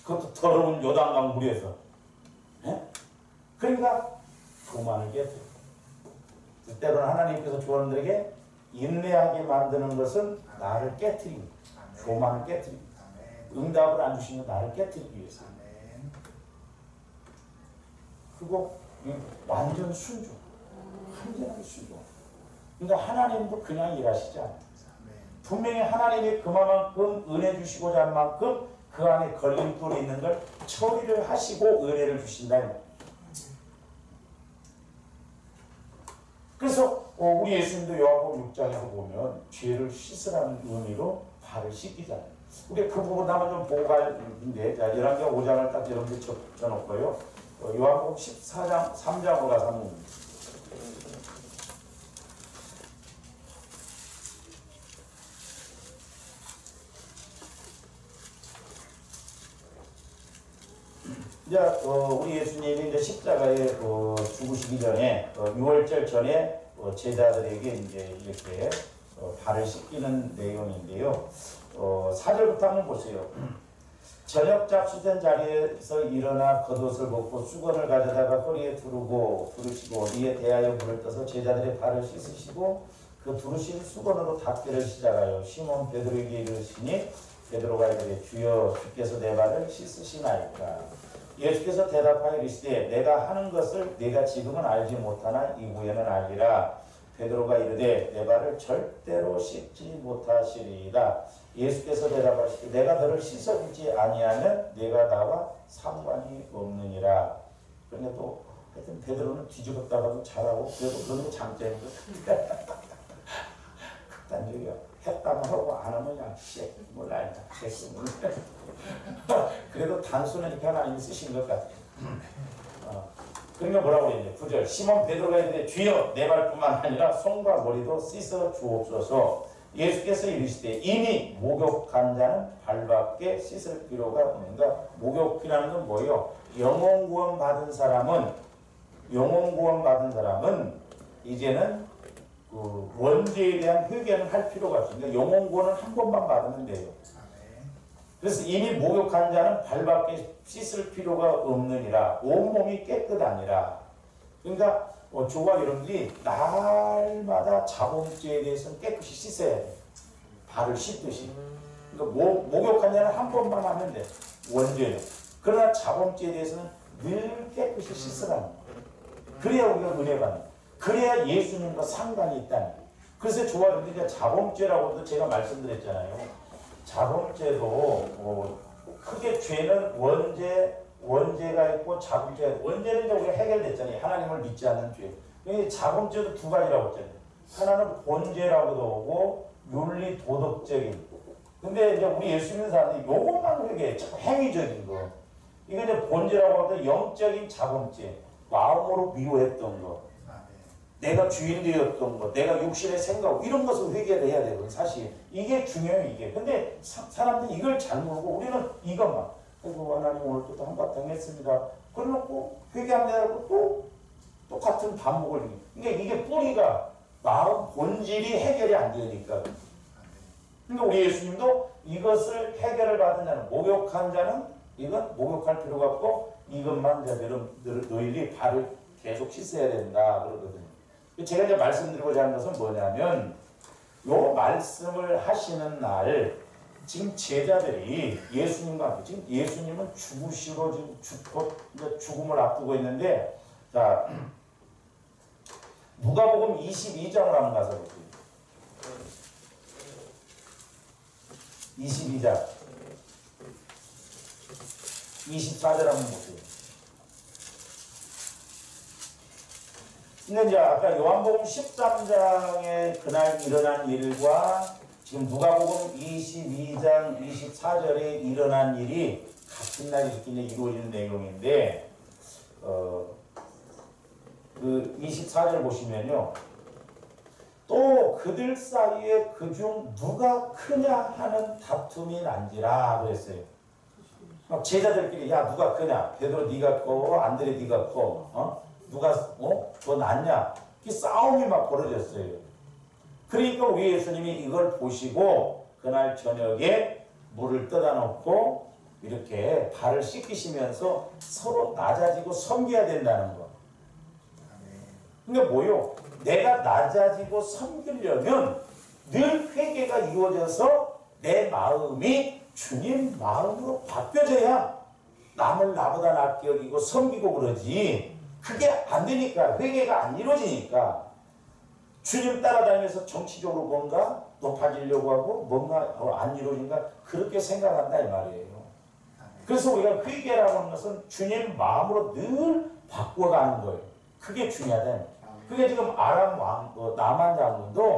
그것도 더러운 요단강 물에서. 그러니까 교만을 깨뜨려. 때로는 하나님께서 조원들에게 인내하게 만드는 것은 나를 깨뜨립니다. 교만을 깨뜨립니다. 응답을 안 주시면 나를 깨뜨리기 위해서. 그리고 완전 순종, 완전한 순종. 그러니까 하나님도 그냥 일하시지 않아요. 분명히 하나님이 그만큼 은혜 주시고자 한 만큼 그 안에 걸림돌이 있는 걸 처리를 하시고 은혜를 주신다는 거예요. 그래서 우리 예수님도 요한복음 6장에서 보면 죄를 씻으라는 의미로 발을 씻기잖아요. 우리 그 부분 한번 좀 보고 가는데, 자, 11장 5장을 딱 여러분들 적어놓고요. 요한복음 14장 3장으로 가서 한번 이제 우리 예수님이 이제 십자가에 죽으시기 전에 6월절 전에 제자들에게 이제 이렇게 발을 씻기는 내용인데요. 4절부터 한번 보세요. 저녁 잡수된 자리에서 일어나 겉옷을 벗고 수건을 가져다가 허리에 두르시고 이에 대하여 물을 떠서 제자들의 발을 씻으시고 그 두르신 수건으로 닦기를 시작하여 시몬 베드로에게 이르시니 베드로가 이르되 주여 주께서 내 발을 씻으시나이까. 예수께서 대답하여 이르시되 내가 하는 것을 네가 지금은 알지 못하나 이후에는 알리라. 베드로가 이르되 내 발을 절대로 씻지 못하시리이다. 예수께서 대답하시되 내가 너를 씻어주지 아니하면 네가 나와 상관이 없느니라. 그런데 또 하여튼 베드로는 뒤집었다가도 잘하고 그래도 그런 게 장점인 거야. 극단적이야. 했다면 하고 안 하면 그냥 몰라. 그래도 단순은 이렇게 하나님이 쓰신 것 같아요. 그러니까 뭐라고 그랬냐. 9절 시몬 베드로가 이르되 주여 내 발뿐만 아니라 손과 머리도 씻어 주옵소서. 예수께서 이르시되 이미 목욕한 자는 발밖에 씻을 필요가 없는가. 목욕이라는 건 뭐예요? 영혼 구원 받은 사람은 이제는 그 원죄에 대한 회개는 할 필요가 없습니다. 영혼 구원은 한 번만 받으면 돼요. 그래서 이미 목욕한 자는 발밖에 씻을 필요가 없느니라. 온몸이 깨끗하니라. 그러니까 저와 여러분들이 날마다 자범죄에 대해서는 깨끗이 씻어야 돼. 발을 씻듯이. 그러니까 목욕한 자는 한 번만 하면 돼. 원죄는. 그러나 자범죄에 대해서는 늘 깨끗이 씻으라는 거예요. 그래야 우리가 은혜 받는 거예요. 그래야 예수님과 상관이 있다는 거예요. 그래서 저와 여러분들이 자범죄라고도 제가 말씀드렸잖아요. 자범죄도 크게 죄는 원죄가 있고 자범죄가, 원죄는 이제 우리가 해결됐잖아요. 하나님을 믿지 않는 죄. 자범죄도 두 가지라고 했잖아요. 하나는 본죄라고도 하고 윤리 도덕적인. 근데 이제 우리 예수 믿는 사람들이 요것만 회개해. 행위적인 거. 이거 이제 본죄라고 하도 영적인 자범죄. 마음으로 미워했던 거. 내가 주인 되었던 것, 내가 육신의 생각, 이런 것을 회개를 해야 되거든, 사실. 이게 중요해요, 이게. 근데 사람들이 이걸 잘 모르고 우리는 이것만. 그리고 하나님 오늘 또 한바탕 했습니다. 그래놓고 회개한다고 또 똑같은 반복을 해. 그러니까 이게 뿌리가 마음 본질이 해결이 안 되니까. 그러니까 우리 예수님도 이것을 해결을 받은 자는, 목욕한 자는 이건 목욕할 필요가 없고 이것만 이제 너희들이 발을 계속 씻어야 된다 그러거든요. 제가 이제 말씀드리고자 하는 것은 뭐냐면 요 말씀을 하시는 날 지금 제자들이 예수님과 함께 지금 예수님은 죽으시러 지금 이제 죽음을 앞두고 있는데 자 누가복음 22장을 한번 가서 보세요. 22장 24절 한번 보세요. 근데 이제 아까 요한복음 13장에 그날 일어난 일과 지금 누가복음 22장 24절에 일어난 일이 같은 날 이렇게 이루어지는 내용인데 그 24절 보시면요. 또 그들 사이에 그중 누가 크냐 하는 다툼이 난지라 그랬어요. 막 제자들끼리 야 누가 크냐? 베드로 네가 커? 안드레 네가 커? 누가 더 낫냐? 이 싸움이 막 벌어졌어요. 그러니까 우리 예수님이 이걸 보시고 그날 저녁에 물을 떠다 놓고 이렇게 발을 씻기시면서 서로 낮아지고 섬겨야 된다는 거. 그러니까 뭐요? 내가 낮아지고 섬기려면 늘 회개가 이루어져서 내 마음이 주님 마음으로 바뀌어져야 남을 나보다 낫게 여기고 섬기고 그러지. 그게 안 되니까 회개가 안 이루어지니까 주님 따라다니면서 정치적으로 뭔가 높아지려고 하고 뭔가 안 이루어진가 그렇게 생각한다 이 말이에요. 그래서 우리가 회개라고 하는 것은 주님 마음으로 늘 바꿔가는 거예요. 그게 중요하다. 그게 지금 아람 나만 장군도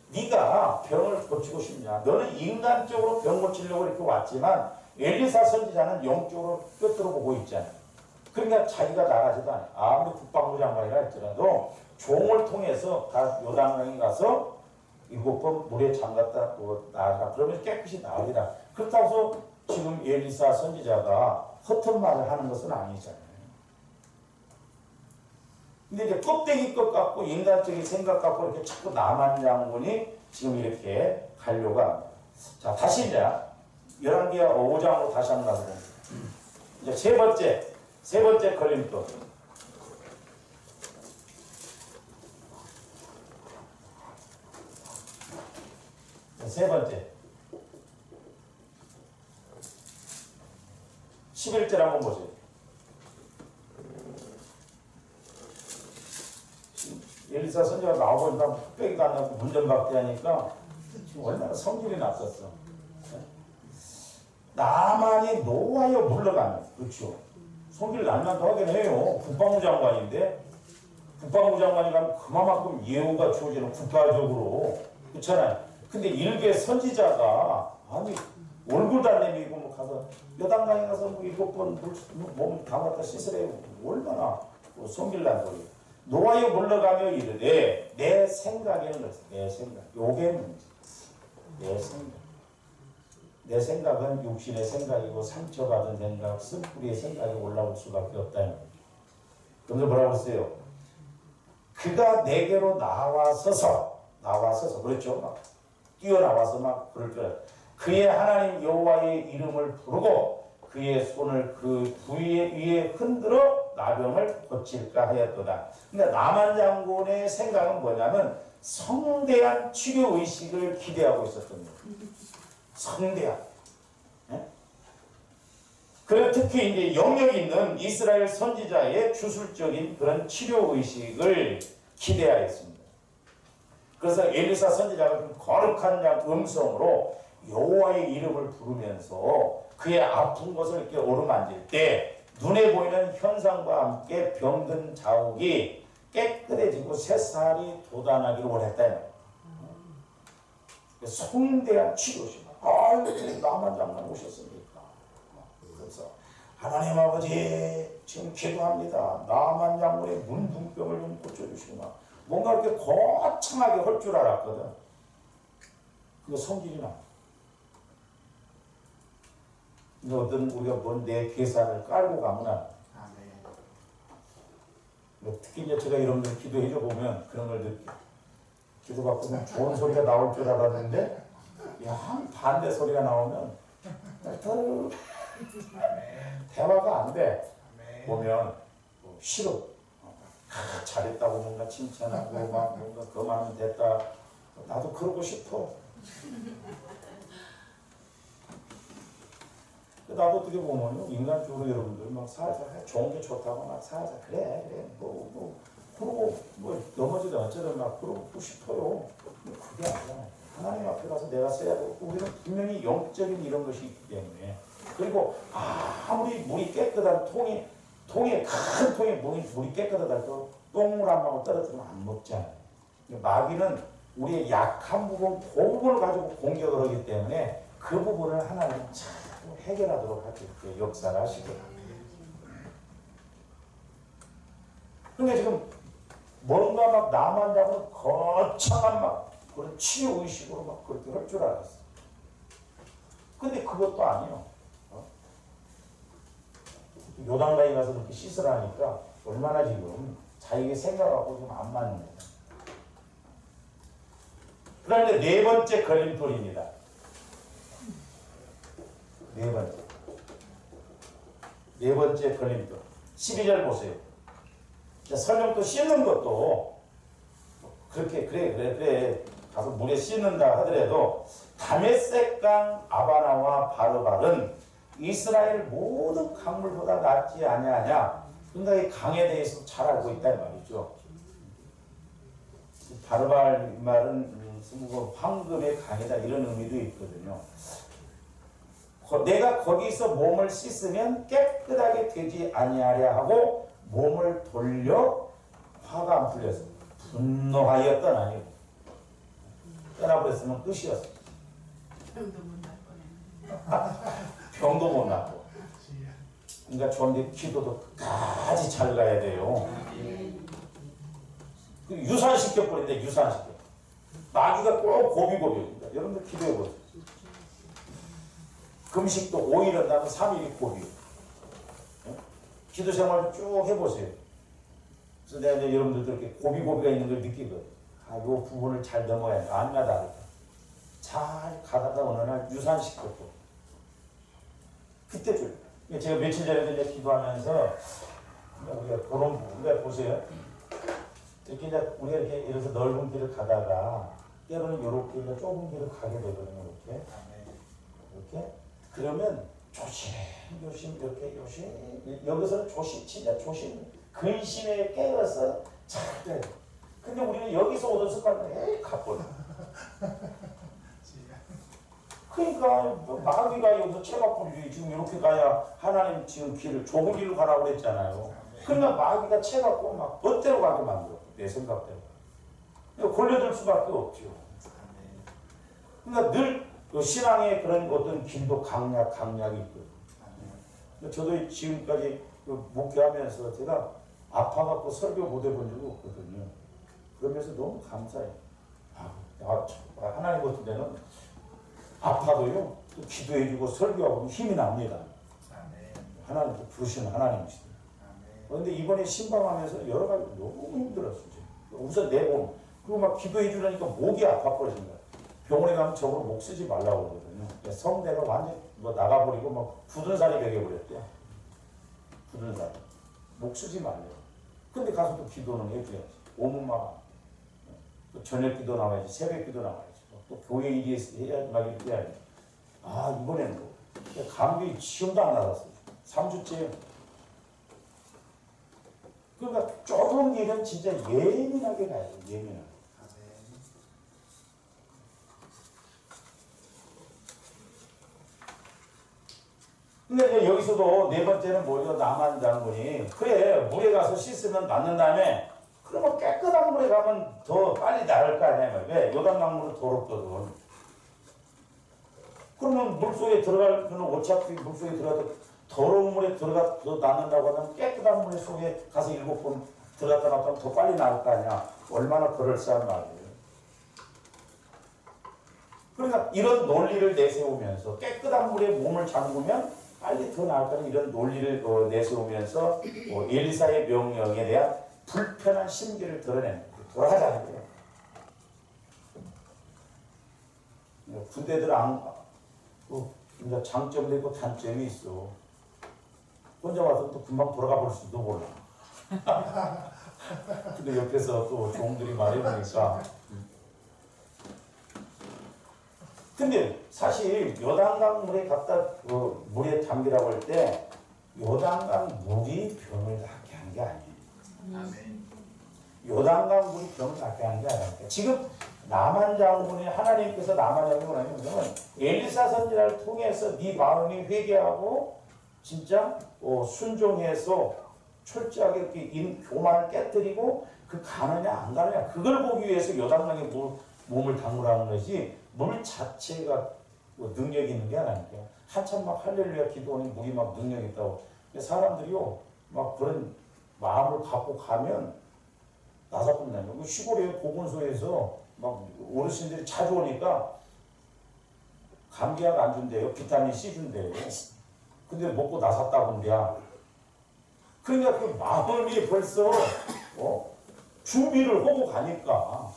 네가 병을 고치고 싶냐? 너는 인간적으로 병 고치려고 이렇게 왔지만 엘리사 선지자는 영적으로 꿰뚫어 보고 있잖아. 그러니까 자기가 나가지도 않아. 아무리 국방부 장관이라 할지라도 종을 통해서 요단강에 가서 7번 물에 잠갔다 나가라. 그러면 깨끗이 나으리라. 그렇다고 해서 지금 엘리사 선지자가 허튼 말을 하는 것은 아니잖아요. 근데 이제 껍데기 것 같고 인간적인 생각 갖고 이렇게 자꾸 나만 장군이 지금 이렇게 가려고 합니다. 자, 다시 이제 11기하 5장으로 다시 한번 가서 봅니다. 이제 세 번째 걸림돌. 세 번째. 11절 한번 보세요. 엘리사 선지자가 나와보니까 흑백이도 안 나고 문전박대 하니까 지금 얼마나 성질이 났었어. 나만이 노하여 물러가면, 그렇죠. 성질 날만 더 하긴 해요. 국방부 장관인데, 국방부 장관이 가면 그만큼 예우가 주어지는 국가적으로. 그렇잖아요. 근데 일개 선지자가, 아니, 얼굴도 안 내미고 뭐 가서, 여당강에 가서 뭐 7번 몸 담았다 씻으래요. 얼마나 성질 난 소리. 노하여 물러가며 이르되 내 생각에는 그랬어. 내 생각. 요게 문제. 내 생각. 내 생각은 육신의 생각이고 상처받은 생각, 쓴뿌리의 생각이 올라올 수밖에 없다는 거죠. 그래서 뭐라고 했어요? 그가 내게로 나와서서 그렇죠? 막 뛰어나와서 막 그럴 줄 알아요. 그의 하나님 여호와의 이름을 부르고 그의 손을 그 부위 위에 흔들어 나병을 고칠까 하였도다. 근데 나만 장군의 생각은 뭐냐면 성대한 치료 의식을 기대하고 있었던 거예요. 성대한. 네? 그리고 특히 이제 영역 있는 이스라엘 선지자의 주술적인 그런 치료 의식을 기대하였습니다. 그래서 엘리사 선지자가 좀 거룩한 음성으로 여호와의 이름을 부르면서 그의 아픈 것을 이렇게 오르만질 때 눈에 보이는 현상과 함께 병든 자욱이 깨끗해지고 새살이 돋아나기를 원했다. 성대한 치료식. 아유, 나만 장관 오셨습니까? 그래서 하나님 아버지 지금 기도합니다. 나만 장군의 문둥병을 좀 고쳐주시구나. 뭔가 이렇게 거창하게 할 줄 알았거든. 그거 성질이 나. 어떤 우리가 뭔 내 계산을 깔고 가면 특히 이제 제가 여러분들 기도해줘 보면 그런 걸 느껴. 기도받고 좋은 소리가 나올 줄 알았는데 한 반대 소리가 나오면 대화가 안 돼. 보면 싫어. 잘했다고 뭔가 칭찬하고 막 뭔가 그만하면 됐다. 나도 그러고 싶어. 나도 어떻게 보면 인간적으로 여러분들 막 살살 좋은 게 좋다고 막 살살 그래 그러고 뭐 넘어지든 어쩌든 막 그러고 싶어요. 그게 아니잖아요. 하나님 앞에 가서 내가 써야 되고 우리는 분명히 영적인 이런 것이 있기 때문에 그리고 아무리 물이 깨끗한 통에 큰 통에 물이 깨끗하다고 똥물 한 방울 떨어뜨리면 안 먹잖아요. 마귀는 우리의 약한 부분 그 부분을 가지고 공격을 하기 때문에 그 부분을 하나님 참 해결하도록 하게 역사를 하시고. 그러니까 지금 뭔가 막 나만 잡은 거창한 막 그런 치유의식으로 막 그렇게 할 줄 알았어. 근데 그것도 아니요. 요단강에 가서 그렇게 씻으라니까 얼마나 지금 자기의 생각하고 좀 안 맞는 거예요. 그런데 네 번째 걸림돌입니다. 네 번째 걸림돌. 12절 보세요. 설령 또 씻는 것도 그렇게 그래 가서 물에 씻는다 하더라도 다메섹강 아바나와 바르발은 이스라엘 모든 강물보다 낫지 아니하냐. 그러니까 이 강에 대해서 잘 알고 있다 말이죠. 바르발 말은 황금의 강이다 이런 의미도 있거든요. 내가 거기서 몸을 씻으면 깨끗하게 되지 아니하랴 하고 몸을 돌려 화가 안 풀려서 분노하여 떠나니 떠나버렸으면 끝이었어. 병도 못 낫고. 그러니까 좋은데 기도도 끝까지 잘 가야 돼요. 유산시켜버린다. 유산시켜. 마귀가 꼭 고비고비입니다. 여러분들 기도해보세요. 금식도 5일 한다면 3일이 고비. 기도 생활 쭉 해보세요. 그래서 내가 이제 여러분들도 이렇게 고비고비가 있는 걸 느끼거든. 이 부분을 잘 넘어야 돼. 아니나 다르다. 잘 가다가 어느 날 유산시켰고. 그때 줄. 제가 며칠 전에도 이제 기도하면서 우리가 그런 부분을 보세요. 이렇게 이제 우리가 이렇게 이래서 넓은 길을 가다가 때로는 이렇게 이제 좁은 길을 가게 되거든요. 이렇게. 그러면 조심 이렇게 여기서는 진짜 조심 근심에 깨어서 잘 돼. 근데 우리는 여기서 오던 습관은 가버려. 그러니까 마귀가 여기서 채박불이 지금 이렇게 가야 하나님 지금 길을 좁은 길로 가라고 그랬잖아요. 그러면 마귀가 채박고 막 멋대로 가게 만들어. 내 생각대로. 그러니까 걸려들 수밖에 없죠. 그러니까 늘 신앙의 그런 어떤 길도 강약이 있거든요. 저도 지금까지 목회하면서 제가 아파갖고 설교 못 해본 적이 없거든요. 그러면서 너무 감사해요. 하나님 같은 데는 아파도요, 또 기도해주고 설교하고 힘이 납니다. 하나님 또 부르시는 하나님이시다. 그런데 이번에 신방하면서 여러 가지 너무 힘들었어요. 우선 내 몸, 그리고 막 기도해주려니까 목이 아파버리는 거야. 병원에 가면 저거로 목 쓰지 말라고 그러거든요. 성대가 완전 나가버리고 막 굳은 살이 베겨버렸대요. 굳은 살. 목 쓰지 말래요. 근데 가서 또 기도는 해줘야지. 오문마가. 또 저녁 기도 나와야지. 새벽 기도 나와야지. 또 교회 일이 해야지. 막 이렇게 해야지. 이번에는 뭐. 감기 시험도 안 나갔어요. 3주째. 그러니까 조금 일은 진짜 예민하게 가야 돼. 예민하게. 근데 여기서도 네 번째는 뭐죠? 나만 장군이 그래 물에 가서 씻으면 낫는 다음에 그러면 깨끗한 물에 가면 더 빨리 나을 거 아니야. 왜? 요단강물은 더럽거든. 그러면 물속에 들어가면 어차피 물속에 들어가도 더러운 물에 들어가서 낫는다고 하면 깨끗한 물 속에 가서 7번 들어갔다 나왔다면 더 빨리 나을 거 아니야. 얼마나 그럴싸한 말이에요. 그러니까 이런 논리를 내세우면서 깨끗한 물에 몸을 잠그면 빨리 더 나을 거는 이런 논리를 내세우면서 엘리사의 명령에 대한 불편한 심기를 드러내는 거예요. 돌아가자는 거예요. 군대들 장점도 있고 단점이 있어. 혼자 와서 또 금방 돌아가 볼 수도 몰라. 근데 옆에서 또 종들이 말해보니까. 근데 사실 요단강 물에 갖다 그 물에 담기라고 할 때 요단강 물이 병을 낫게 하는 게 아니에요. 아멘. 요단강 물이 병을 낫게 하는 게 아니라 지금 나만 장군이 하나님께서 나만 장군이 뭐냐면 엘리사 선지자를 통해서 네 마음이 회개하고 진짜 순종해서 철저하게 이렇게 교만을 깨뜨리고 그 가느냐 안 가느냐 그걸 보기 위해서 요단강에 몸을 담으라는 것이 물 자체가 능력이 있는 게 아니니까 한참 막 할렐루야 기도하니 물이 막 능력이 있다고 사람들이요 막 그런 마음을 갖고 가면 나사뿐나요. 시골의 보건소에서 막 어르신들이 자주 오니까 감기약 안 준대요. 비타민 C 준대요. 근데 먹고 나섰다고 한대야. 그러니까 그 마음이 벌써 준비를 하고 가니까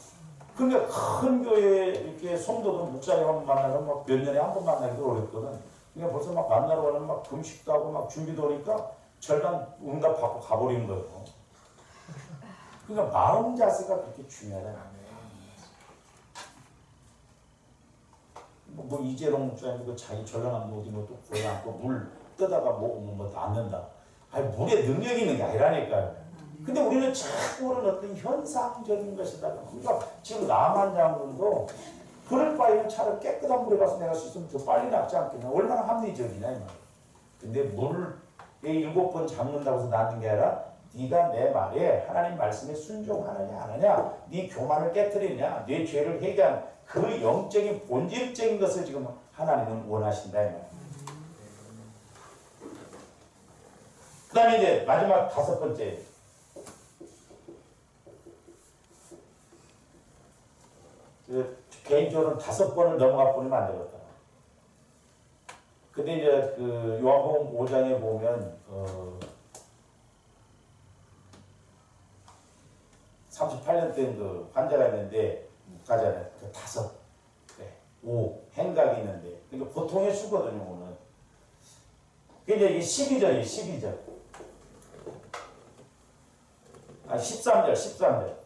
그러니까 큰 교회 이렇게 성도들 목사님 한 번 만나면 막 몇 년에 한 번 만나기도 어렵거든. 그러니까 벌써 막 만나러 가면 막 금식도 하고 막 준비도 하니까 절반 응답 받고 가버리는 거예요. 그러니까 마음 자세가 그렇게 중요하다. 뭐 이재동 목사님 그 자기 전라남도 어디 뭐또 구해 안고 물 뜨다가 뭐 낫는다. 아니 물에 능력이 있는 게 아니라니까요. 근데 우리는 자꾸는 어떤 현상적인 것이다. 그러니까 지금 남한 장군도 그럴 바에는 차라리 깨끗한 물에 가서 내가 씻으면 더 빨리 낫지 않겠냐. 얼마나 합리적이냐 이 말이야. 근데 물에 7번 잠근다고 해서 낫는 게 아니라 네가 내 말에 하나님 말씀에 순종하느냐 안 하느냐, 네 교만을 깨뜨리냐, 네 죄를 회개하는 그 영적인 본질적인 것을 지금 하나님은 원하신다 이 말이야. 그 다음에 이제 마지막 5번째 개인적으로는 5번을 넘어가 버리면 안 되겠다. 근데 이제 그 요한복음 5장에 보면 38년 된 그 환자가 있는데 가잖아요. 그 5, 5 행각이 있는데 그러니까 보통의 수거든요 오늘. 근데 이게 12절이에요. 12절. 13절. 13절.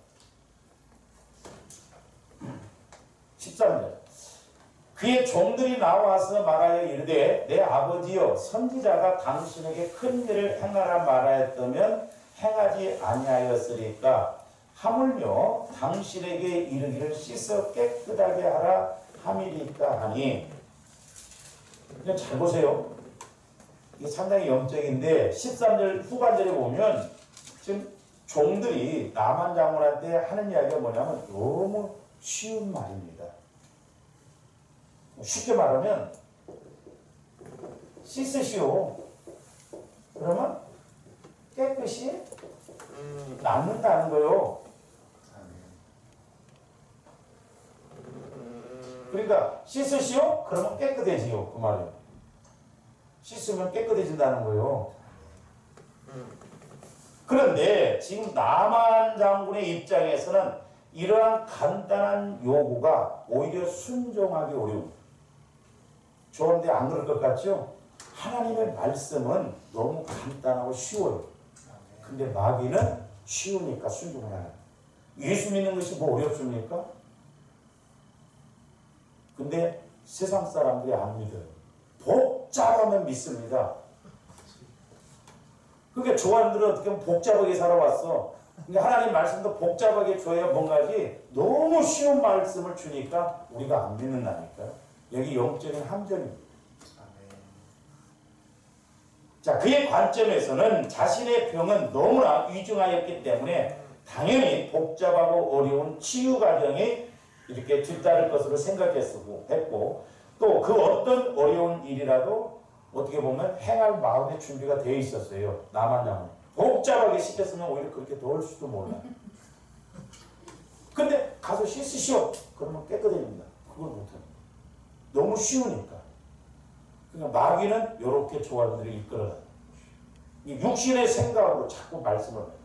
그의 종들이 나와서 말하여 이르되 내 아버지여 선지자가 당신에게 큰 일을 행하라 말하였다면 행하지 아니하였으리까 하물며 당신에게 이르기를 씻어 깨끗하게 하라 함이니까 하니. 그냥 잘 보세요. 이게 상당히 영적인데 13절 후반절에 보면 지금 종들이 나만 장군한테 하는 이야기가 뭐냐면 너무 쉬운 말입니다. 쉽게 말하면 씻으시오. 그러면 깨끗이 낫는다는 거예요. 그러니까 씻으시오? 그러면 깨끗해지요. 그 말이에요. 씻으면 깨끗해진다는 거예요. 그런데 지금 나만 장군의 입장에서는 이러한 간단한 요구가 오히려 순종하기 어려운. 좋은데 안 그럴 것 같죠? 하나님의 말씀은 너무 간단하고 쉬워요. 근데 마귀는 쉬우니까 순종을 하는. 예수 믿는 것이 뭐 어렵습니까? 근데 세상 사람들이 안 믿어요. 복잡하면 믿습니다. 그러니까 조한들은 어떻게 보면 복잡하게 살아왔어. 그러니까 하나님 말씀도 복잡하게 줘야 뭔가지 너무 쉬운 말씀을 주니까 우리가 안 믿는다니까요. 여기 영적인 함정입니다. 자, 그의 관점에서는 자신의 병은 너무나 위중하였기 때문에 당연히 복잡하고 어려운 치유 과정이 이렇게 뒤따를 것으로 생각했고 또 그 어떤 어려운 일이라도 어떻게 보면 행할 마음의 준비가 되어 있었어요. 나만 장군. 복잡하게 시켰으면 오히려 그렇게 더 올 수도 몰라요. 근데 가서 씻으시오. 그러면 깨끗해집니다. 그걸 못합니다. 너무 쉬우니까. 그러니까 마귀는 이렇게 조언들을 이끌어가요. 육신의 생각으로 자꾸 말씀을 해요.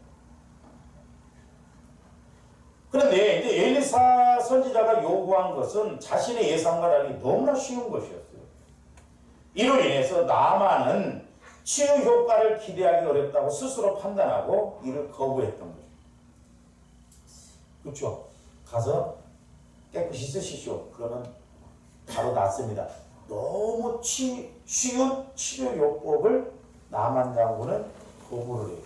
그런데 이제 엘리사 선지자가 요구한 것은 자신의 예상과 달리 너무나 쉬운 것이었어요. 이로 인해서 나만은 치유 효과를 기대하기 어렵다고 스스로 판단하고 이를 거부했던 거죠. 그렇죠? 가서 깨끗이 쓰시오. 그러면 바로 낫습니다. 너무 쉬운 치료요법을 나만 장군은 거부를 해요.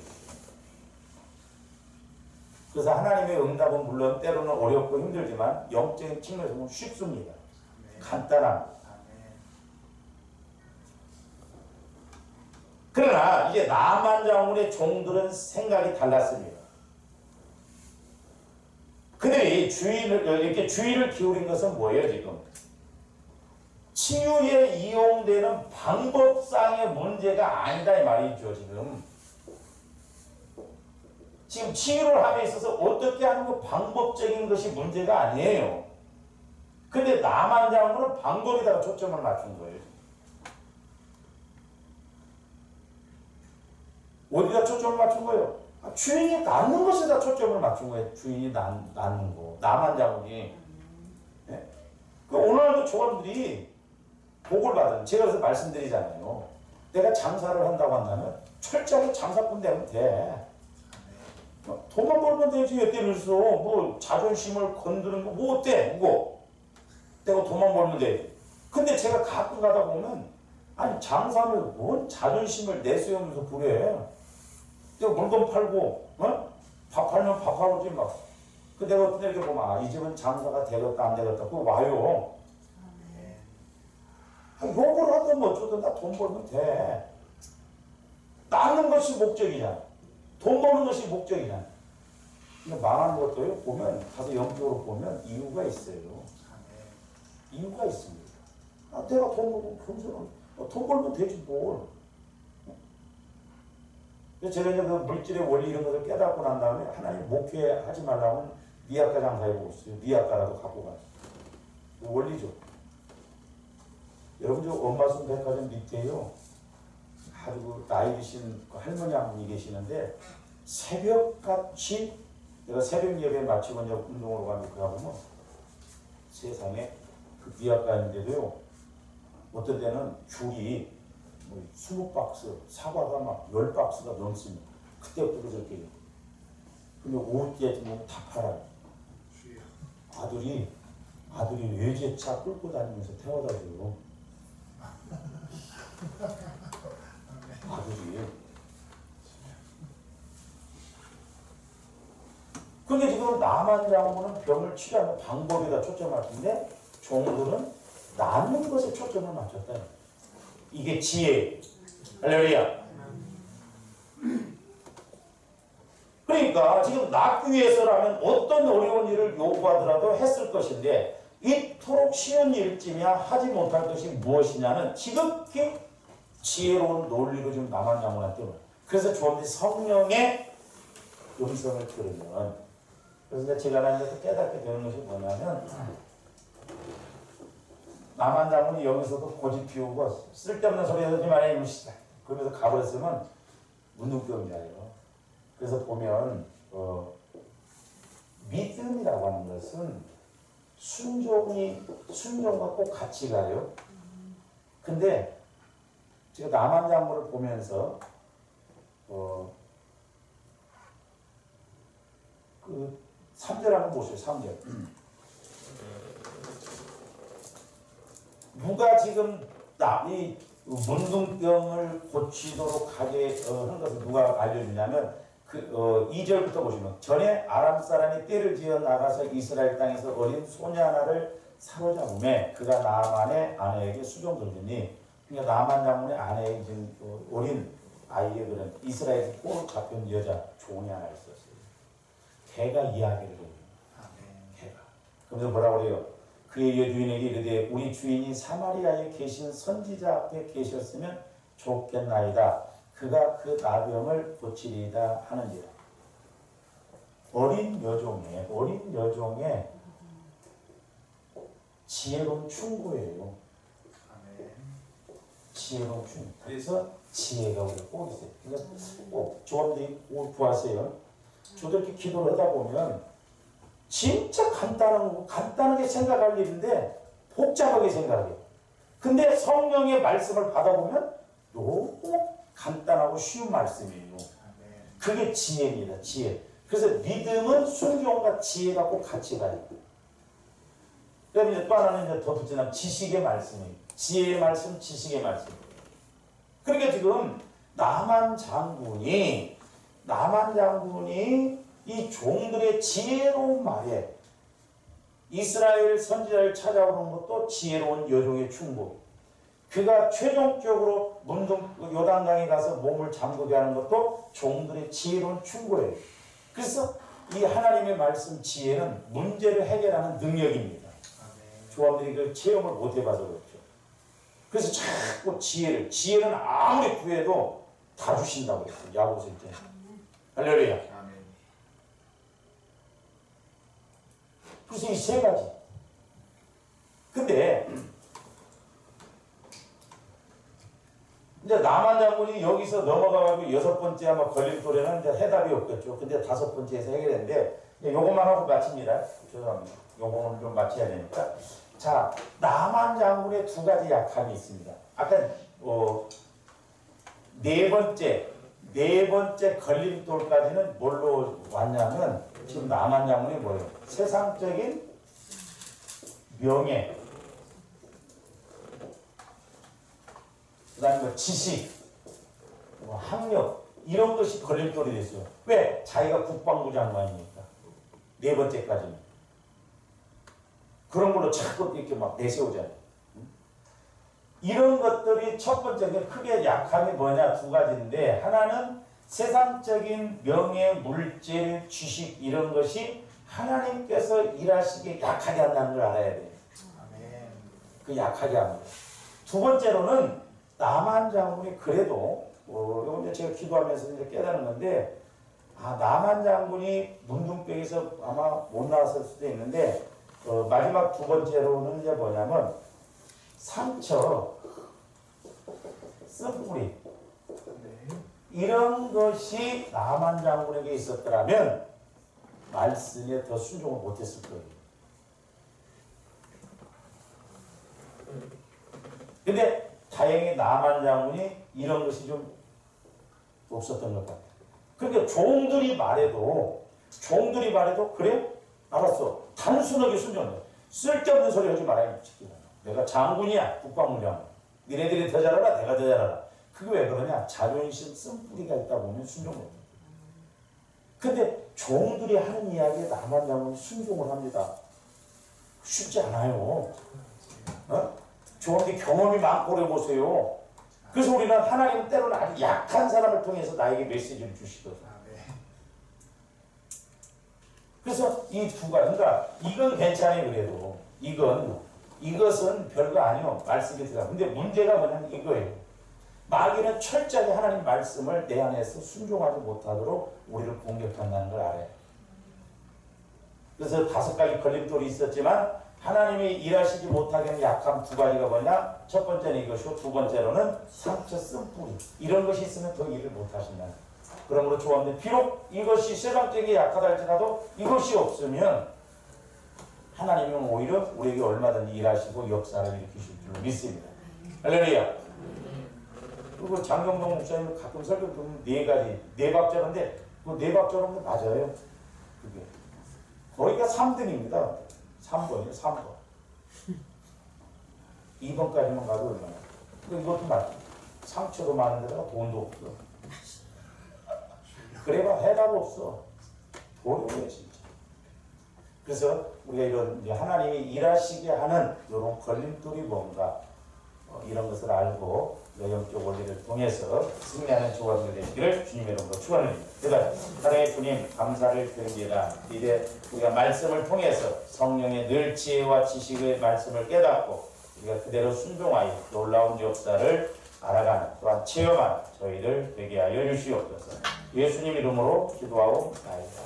그래서 하나님의 응답은 물론 때로는 어렵고 힘들지만 영적인 측면에서 보면 쉽습니다. 간단합니다. 그러나 이제 나만 장군의 종들은 생각이 달랐습니다. 그들이 이렇게 주의를 기울인 것은 뭐예요, 지금? 치유에 이용되는 방법상의 문제가 아니다 이 말이죠, 지금. 지금 치유를 함에 있어서 어떻게 하는 그 방법적인 것이 문제가 아니에요. 근데 나만 장군은 방법에다가 초점을 맞춘 거예요. 어디다 초점을 맞춘 거예요? 주인이 낫는 것에다 초점을 맞춘 거예요. 주인이 낫는 거. 나만 장군이. 네? 오늘날도 조원들이 복을 받은, 제가 그래서 말씀드리잖아요. 내가 장사를 한다고 한다면 철저하게 장사꾼 되면 돼. 돈만 벌면 되지. 여태를 써. 뭐 자존심을 건드는 거 뭐 어때? 뭐 내가 돈만 벌면 돼. 근데 제가 가끔 가다 보면 아니 장사를 뭔 자존심을 내세우면서 그래. 내가 물건 팔고 밥 팔면 밥하고지 막. 그 내가 어떤 이렇게 보면 이 집은 장사가 되겠다 안 되겠다 그거 와요. 욕을 하든 어쩌든 나 돈 벌면 돼. 낫는 것이 목적이잖아. 돈 버는 것이 목적이잖아. 근데 망하는 것도 보면 가서 영적으로 보면 이유가 있어요. 이유가 있습니다. 내가 돈 벌고 겸손한 돈 벌면 되지 뭘. 제가 이제 그 물질의 원리 이런 것을 깨닫고 난 다음에 하나님 목회하지 말라면 미약가 장사해보고 있어요. 미약가라도 갖고 가요. 원리죠. 여러분 저 엄마순 백화점 밑에요. 아주 그 나이 드신 그 할머니 한 분이 계시는데 새벽같이 내가 새벽 예배 마치고 이제 운동으로 가면 그 가보면 세상에 그 미약가인데도요. 어떤 때는 줄이 뭐 20박스, 사과가 막 10박스가 넘습니다. 그때부터 저렇게 해요. 근데 오후 때쯤 다 팔아요. 아들이 외제차 끌고 다니면서 태워다 줘요. 아들이. 근데 지금 나만 장군은 병을 치료하는 방법에다 초점을 맞춘데 종들은 낫는 것에 초점을 맞췄다. 이게 지혜. 할렐루야. 그러니까 지금 낫기 위해서라면 어떤 어려운 일을 요구하더라도 했을 것인데 이토록 쉬운 일쯤이야 하지 못할 것이 무엇이냐는 지극히 지혜로운 논리로 지금 나만 장군한테 말해요. 그래서 주님이 성령의 음성을 들으면 그래서 제가 나한테 깨닫게 되는 것이 뭐냐면 나만 장군이 여기서도 고집 피우고 쓸데없는 소리 하지 말아야 이것이다. 그러면서 가버렸으면 문둥병이에요. 그래서 보면 믿음이라고 하는 것은 순종과 꼭 같이 가요. 근데 제가 나만 장군을 보면서 그 3절 한번 보세요. 3절. 누가 지금 이 문둥병을 고치도록 하게 한 것을 누가 알려주냐면 2절부터 보시면 전에 아람 사람이 떼를 지어 나가서 이스라엘 땅에서 어린 소녀 하나를 사로잡음에 그가 나만의 아내에게 수종들더니 그러니까 나만 장군의 아내에게 지금 어린 아이의 그런 이스라엘에서 꼬로 잡힌 여자 종이 하나 있었어요. 걔가 이야기를 해요. 걔가. 그러면서 뭐라고 그래요? 그의 주인에게 이르되 우리 주인이 사마리아에 계신 선지자 앞에 계셨으면 좋겠나이다. 그가 그 나병을 고치리이다 하는지라. 어린 여종의 지혜로운 충고예요. 지혜로운 충고. 그래서 지혜가 우리 꼭 있어요. 그러니까 꼭 조합들이 구하세요. 저도 이렇게 기도를 하다 보면 진짜 간단하게 생각할 일인데 복잡하게 생각해요. 근데 성령의 말씀을 받아보면 너무 간단하고 쉬운 말씀이에요. 그게 지혜입니다. 지혜. 그래서 믿음은 순종과 지혜가 꼭 같이 가요. 그다음에 이제 또 하나는 이제 더 붙이면 지식의 말씀이에요. 지혜의 말씀, 지식의 말씀. 그러니까 지금 나만 장군이 이 종들의 지혜로운 말에 이스라엘 선지자를 찾아오는 것도 지혜로운 여종의 충고. 그가 최종적으로 요단강에 가서 몸을 잠그게 하는 것도 종들의 지혜로운 충고예요. 그래서 이 하나님의 말씀 지혜는 문제를 해결하는 능력입니다. 조합들이 그 체험을 못 해봐서 그렇죠. 그래서 자꾸 지혜는 아무리 구해도 다 주신다고 그랬어요. 야고보서 1장. 할렐루야. 그래서 이 세 가지. 근데 이제 나만 장군이 여기서 넘어가가지고 6번째 아마 걸림돌에는 이제 해답이 없겠죠. 근데 5번째에서 해결했는데 요것만 하고 마칩니다. 죄송합니다. 요거는 좀 마쳐야 되니까. 자, 나만 장군의 2가지 약함이 있습니다. 아까 네 번째 걸림돌까지는 뭘로 왔냐면 지금 나만 장군이 뭐예요? 세상적인 명예, 그 다음에 지식, 학력 이런 것이 걸림돌이 됐어요. 왜? 자기가 국방부 장관이니까. 4번째까지는. 그런 걸로 자꾸 이렇게 막 내세우잖아요. 이런 것들이 첫 번째, 크게 약함이 뭐냐 2가지인데, 하나는 세상적인 명예, 물질, 지식 이런 것이 하나님께서 일하시기에 약하게 한다는 걸 알아야 돼요. 그 약하게 합니다. 2번째로는 나만 장군이 그래도 이건 이제 제가 기도하면서 이제 깨달은 건데, 나만 장군이 문둥병에서 아마 못 나왔을 수도 있는데, 마지막 2번째로는 이제 뭐냐면 상처, 쓴뿌리 이런 것이 나만 장군에게 있었더라면 말씀에 더 순종을 못했을 거예요. 근데 다행히 나만 장군이 이런 것이 좀 없었던 것 같아요. 그러니까 종들이 말해도 그래? 알았어. 단순하게 순종해. 쓸데없는 소리 하지 말아요. 내가 장군이야. 국방부 장군. 니네들이 더 잘하라. 내가 더 잘하라. 그게 왜 그러냐? 자존심 쓴뿌리가 있다 보면 순종을 못해요. 근데 종들이 하는 이야기에 나만 장군이 순종을 합니다. 쉽지 않아요. 종들이 경험이 많고 그래 보세요. 그래서 우리는 하나님은 때로는 아주 약한 사람을 통해서 나에게 메시지를 주시거든요. 그래서 이 2가지, 그러니까 이건 괜찮아요. 그래도 이것은 별거 아니요. 말씀이 들어가. 근데 문제가 뭐냐면 이거예요. 마귀는 철저하게 하나님 말씀을 내 안에서 순종하지 못하도록 우리를 공격한다는 걸 알아요. 그래서 5가지 걸림돌이 있었지만 하나님이 일하시지 못하게 하는 약함 2가지가 뭐냐? 첫 번째는 이것이고 2번째로는 상처, 쓴뿌리 이런 것이 있으면 더 일을 못하신다. 그러므로 조합는 비록 이것이 세상적인 약하다 할지라도 이것이 없으면 하나님은 오히려 우리에게 얼마든지 일하시고 역사를 일으키실 줄로 믿습니다. 할렐루야. 그리고 장경동 목사님은 가끔 설교 보면 4가지, 4박자인데 그 4박자는 맞아요. 그게 거기가 3등입니다. 3번이에요. 3번. 2번까지만 가도 얼마나. 이것도 맞죠. 상처도 많은데다가 돈도 없어. 그래봐 해답 없어. 돈이 왜 진짜. 그래서 우리가 이런 하나님이 일하시게 하는 이런 걸림돌이 뭔가 이런 것을 알고 영적 원리를 통해서 승리하는 조합이 되시기를 주님의 이름으로 축원합니다. 하나님의 주님 감사를 드립니다. 이제 우리가 말씀을 통해서 성령의 늘 지혜와 지식의 말씀을 깨닫고 우리가 그대로 순종하여 놀라운 역사를 알아가는 또한 체험하는 저희들 되게 하여 주시옵소서. 예수님 이름으로 기도하고 나이다.